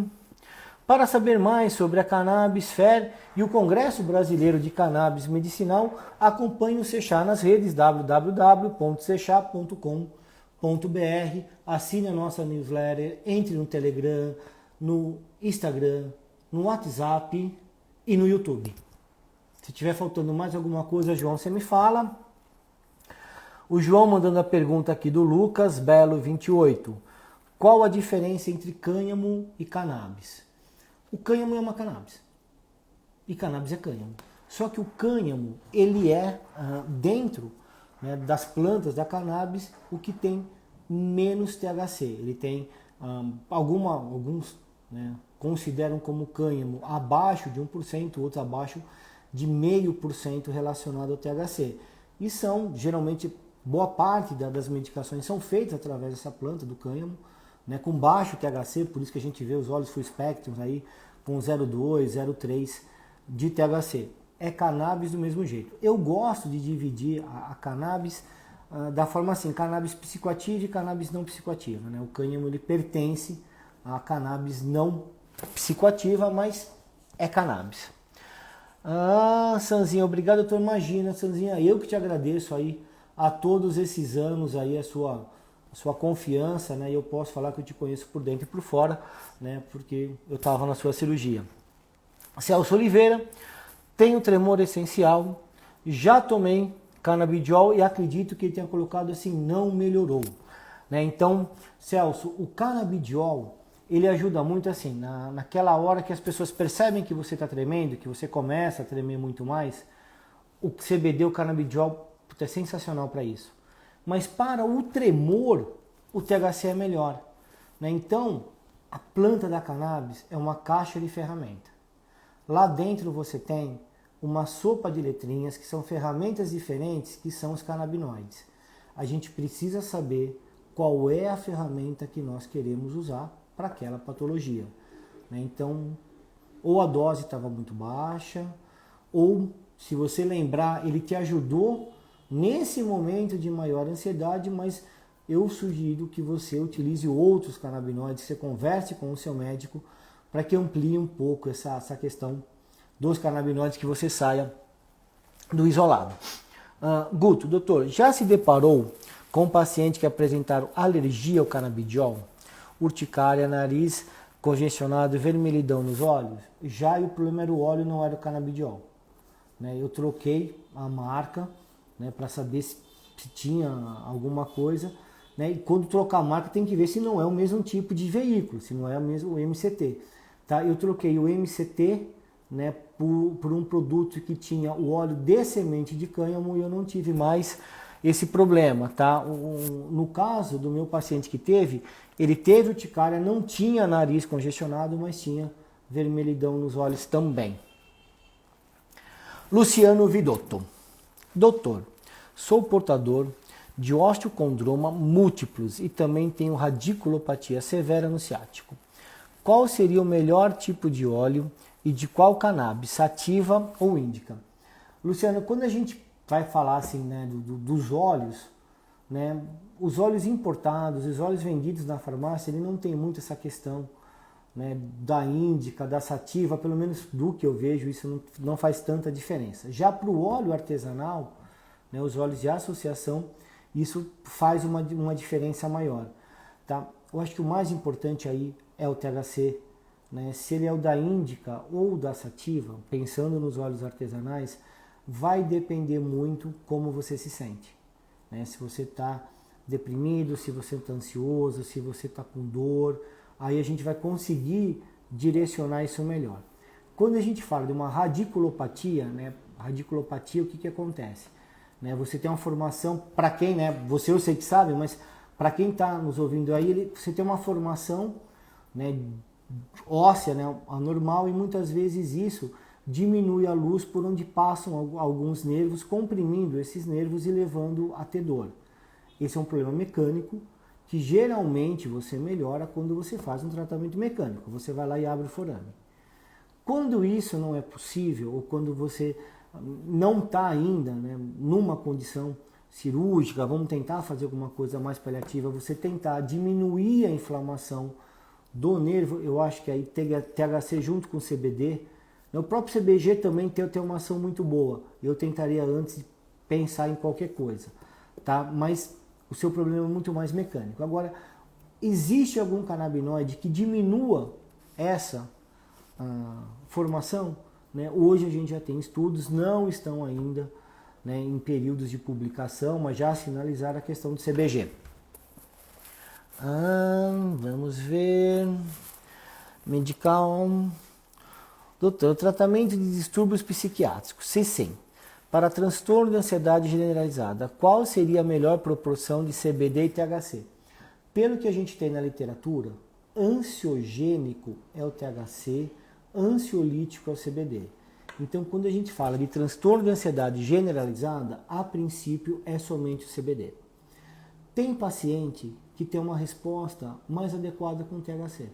Para saber mais sobre a Cannabis Fair e o Congresso Brasileiro de Cannabis Medicinal, acompanhe o Sechar nas redes www.sechar.com.br, assine a nossa newsletter, entre no Telegram, no Instagram, no WhatsApp e no YouTube. Se tiver faltando mais alguma coisa, João, você me fala. O João mandando a pergunta aqui do Lucas Belo 28. Qual a diferença entre cânhamo e cannabis? O cânhamo é uma cannabis e cannabis é cânhamo. Só que o cânhamo, ele é dentro, né, das plantas da cannabis o que tem menos THC. Ele tem alguns, né, consideram como cânhamo abaixo de 1%, outros abaixo de 0,5% relacionado ao THC. E são, geralmente, boa parte das medicações são feitas através dessa planta, do cânhamo, né, com baixo THC, por isso que a gente vê os óleos full spectrum aí com 0,2, 0,3 de THC. É cannabis do mesmo jeito. Eu gosto de dividir a cannabis da forma assim, cannabis psicoativa e cannabis não psicoativa. Né? O cânhamo ele pertence à cannabis não psicoativa, mas é cannabis. Sanzinha, obrigado, doutor. Imagina, Sanzinha, eu que te agradeço aí a todos esses anos aí a sua confiança, né? E eu posso falar que eu te conheço por dentro e por fora, né? Porque eu estava na sua cirurgia. Celso Oliveira, tenho tremor essencial, já tomei canabidiol e acredito que ele tenha colocado assim, não melhorou, né? Então, Celso, o canabidiol, ele ajuda muito assim, naquela hora que as pessoas percebem que você está tremendo, que você começa a tremer muito mais, o CBD, o canabidiol, é sensacional para isso. Mas para o tremor, o THC é melhor, né? Então, a planta da cannabis é uma caixa de ferramenta. Lá dentro você tem uma sopa de letrinhas, que são ferramentas diferentes, que são os canabinoides. A gente precisa saber qual é a ferramenta que nós queremos usar para aquela patologia, né? Então, ou a dose estava muito baixa, ou Se você lembrar, ele te ajudou nesse momento de maior ansiedade, mas eu sugiro que você utilize outros canabinoides, que você converse com o seu médico para que amplie um pouco essa questão dos canabinoides, que você saia do isolado. Guto, doutor, já se deparou com pacientes que apresentaram alergia ao canabidiol? Urticária, nariz congestionado, vermelhidão nos olhos? Já, e o problema era o óleo, não era o canabidiol. Eu troquei a marca, para saber se tinha alguma coisa. E quando trocar a marca tem que ver se não é o mesmo tipo de veículo, se não é o mesmo MCT. Tá? Eu troquei o MCT por um produto que tinha o óleo de semente de cânhamo e eu não tive mais esse problema. Tá? No caso do meu paciente que ele teve urticária, não tinha nariz congestionado, mas tinha vermelhidão nos olhos também. Luciano Vidotto. Doutor, sou portador de osteocondroma múltiplos e também tenho radiculopatia severa no ciático. Qual seria o melhor tipo de óleo e de qual cannabis, sativa ou índica? Luciano, quando a gente vai falar assim, dos óleos, os óleos importados, os óleos vendidos na farmácia, ele não tem muito essa questão da índica, da sativa, pelo menos do que eu vejo, isso não faz tanta diferença. Já para o óleo artesanal, os óleos de associação, isso faz uma diferença maior. Tá? Eu acho que o mais importante aí é o THC. Se ele é o da índica ou da sativa, pensando nos óleos artesanais, vai depender muito como você se sente. Se você está deprimido, se você está ansioso, se você está com dor, aí a gente vai conseguir direcionar isso melhor. Quando a gente fala de uma radiculopatia, radiculopatia, o que acontece? Você tem uma formação, para quem, você eu sei que sabe, mas para quem está nos ouvindo aí, você tem uma formação óssea, anormal, e muitas vezes isso diminui a luz por onde passam alguns nervos, comprimindo esses nervos e levando a ter dor. Esse é um problema mecânico que geralmente você melhora quando você faz um tratamento mecânico. Você vai lá e abre o forame. Quando isso não é possível, ou quando você não está ainda numa condição cirúrgica, vamos tentar fazer alguma coisa mais paliativa, você tentar diminuir a inflamação do nervo, eu acho que aí THC junto com CBD, o próprio CBG também tem uma ação muito boa. Eu tentaria antes de pensar em qualquer coisa, tá? Mas o seu problema é muito mais mecânico. Agora, existe algum canabinoide que diminua essa formação? Hoje a gente já tem estudos, não estão ainda em períodos de publicação, mas já sinalizaram a questão do CBG. Vamos ver. Medical. Doutor, tratamento de distúrbios psiquiátricos, CSEM, para transtorno de ansiedade generalizada, qual seria a melhor proporção de CBD e THC? Pelo que a gente tem na literatura, ansiogênico é o THC, ansiolítico é o CBD. Então, quando a gente fala de transtorno de ansiedade generalizada, a princípio é somente o CBD. Tem paciente que tem uma resposta mais adequada com o THC.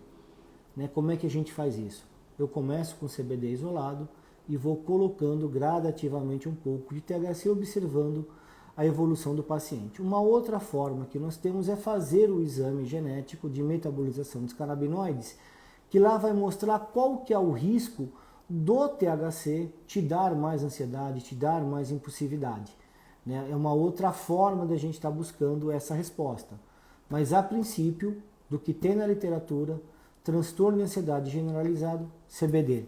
Como é que a gente faz isso? Eu começo com CBD isolado e vou colocando gradativamente um pouco de THC, observando a evolução do paciente. Uma outra forma que nós temos é fazer o exame genético de metabolização dos canabinoides, que lá vai mostrar qual que é o risco do THC te dar mais ansiedade, te dar mais impulsividade. É uma outra forma da gente estar buscando essa resposta. Mas a princípio, do que tem na literatura, transtorno de ansiedade generalizado, CBD.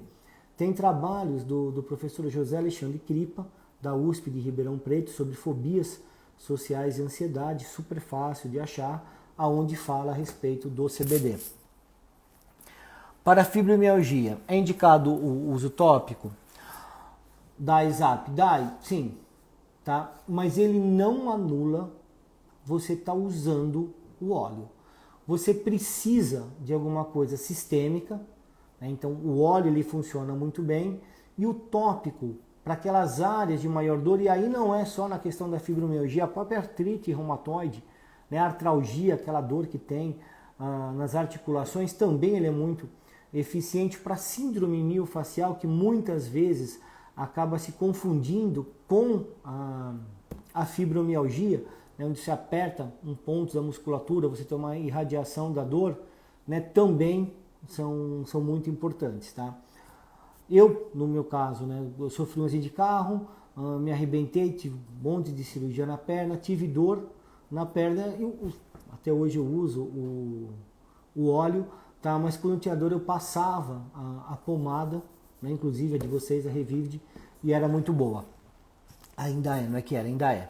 Tem trabalhos do professor José Alexandre Cripa, da USP de Ribeirão Preto, sobre fobias sociais e ansiedade, super fácil de achar, aonde fala a respeito do CBD. Para fibromialgia, é indicado o uso tópico? Dai-Zap? Sim, tá? Mas ele não anula você estar usando o óleo. Você precisa de alguma coisa sistêmica, então o óleo ele funciona muito bem, e o tópico para aquelas áreas de maior dor, e aí não é só na questão da fibromialgia, a própria artrite reumatoide, a artralgia, aquela dor que tem nas articulações, também ele é muito eficiente. Para síndrome miofascial, que muitas vezes acaba se confundindo com a fibromialgia, né, onde se aperta um ponto da musculatura, você tem uma irradiação da dor, né, também são muito importantes, tá? Eu, no meu caso, né, eu sofri um acidente de carro, me arrebentei, tive um monte de cirurgia na perna, tive dor na perna, até hoje eu uso o óleo, tá? Mas quando eu tinha dor eu passava a pomada, né, inclusive a de vocês, a Revived, e era muito boa. Ainda é, não é que era, ainda é.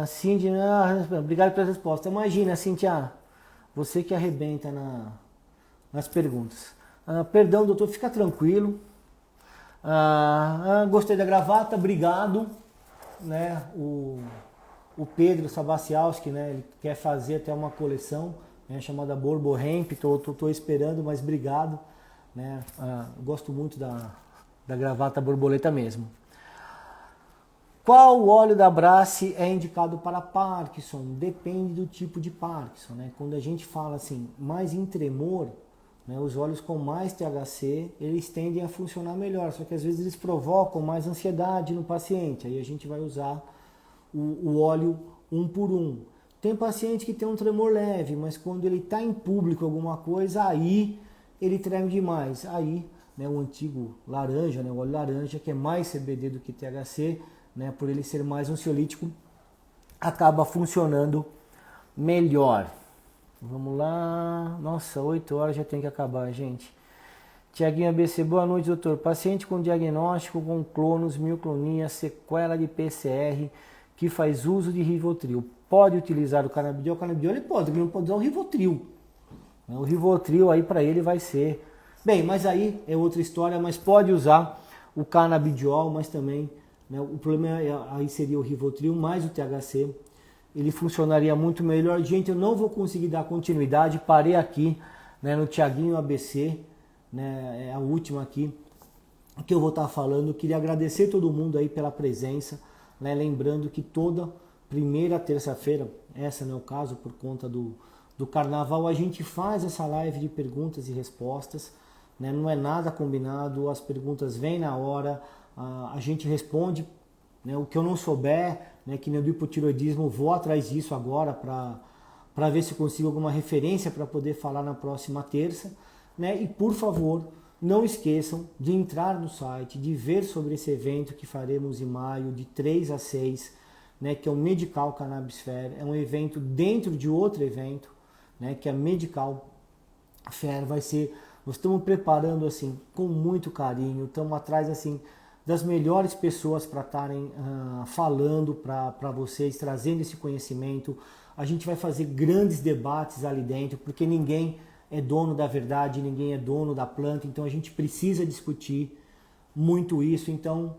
Cíntia, obrigado pela resposta. Imagina, Cíntia, você que arrebenta nas perguntas. Perdão, doutor, fica tranquilo. Gostei da gravata, obrigado. Né, o Pedro Sabacialski, né, ele quer fazer até uma coleção, né, chamada Borbo Hemp, tô esperando, mas obrigado. Né, gosto muito da gravata borboleta mesmo. Qual óleo da Brace é indicado para Parkinson? Depende do tipo de Parkinson, né? Quando a gente fala assim, mais em tremor, né, os óleos com mais THC, eles tendem a funcionar melhor, só que às vezes eles provocam mais ansiedade no paciente, aí a gente vai usar o óleo 1 por 1. Tem paciente que tem um tremor leve, mas quando ele está em público alguma coisa, aí ele treme demais. Aí, né, o antigo laranja, né, o óleo laranja, que é mais CBD do que THC, né, por ele ser mais ansiolítico, acaba funcionando melhor. Vamos lá. Nossa, 8 horas já tem que acabar, gente. Tiaguinho ABC, boa noite, doutor. Paciente com diagnóstico com clonos, mioclonia, sequela de PCR, que faz uso de Rivotril. Pode utilizar o canabidiol? O canabidiol ele pode, ele não pode usar o Rivotril. O Rivotril aí para ele vai ser... Bem, mas aí é outra história, mas pode usar o canabidiol, mas também... Né, o problema aí seria o Rivotril mais o THC. Ele funcionaria muito melhor. Gente, eu não vou conseguir dar continuidade. Parei aqui, né, no Tiaguinho ABC, né, é a última aqui que eu vou estar falando. Queria agradecer todo mundo aí pela presença, né, lembrando que toda primeira terça-feira, essa não é o caso por conta do carnaval, a gente faz essa live de perguntas e respostas, né, não é nada combinado, as perguntas vêm na hora, a gente responde, né, o que eu não souber, né, que nem do hipotiroidismo, vou atrás disso agora para ver se eu consigo alguma referência para poder falar na próxima terça, né, e por favor, não esqueçam de entrar no site, de ver sobre esse evento que faremos em maio, de 3 a 6, né, que é o Medical Cannabis Fair, é um evento dentro de outro evento, né, que é a Medical Fair, vai ser, nós estamos preparando assim, com muito carinho, estamos atrás assim, das melhores pessoas para estarem falando para vocês, trazendo esse conhecimento. A gente vai fazer grandes debates ali dentro, porque ninguém é dono da verdade, ninguém é dono da planta, então a gente precisa discutir muito isso, então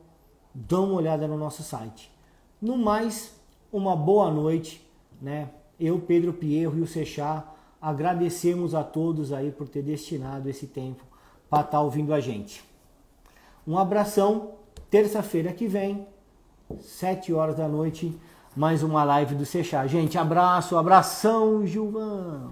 dá uma olhada no nosso site. No mais, uma boa noite, né? Eu, Pedro Pierro e o Sechá, agradecemos a todos aí por ter destinado esse tempo para estar ouvindo a gente. Um abração, terça-feira que vem, 7 horas da noite, mais uma live do Sechá. Gente, abraço, abração, Gilvan!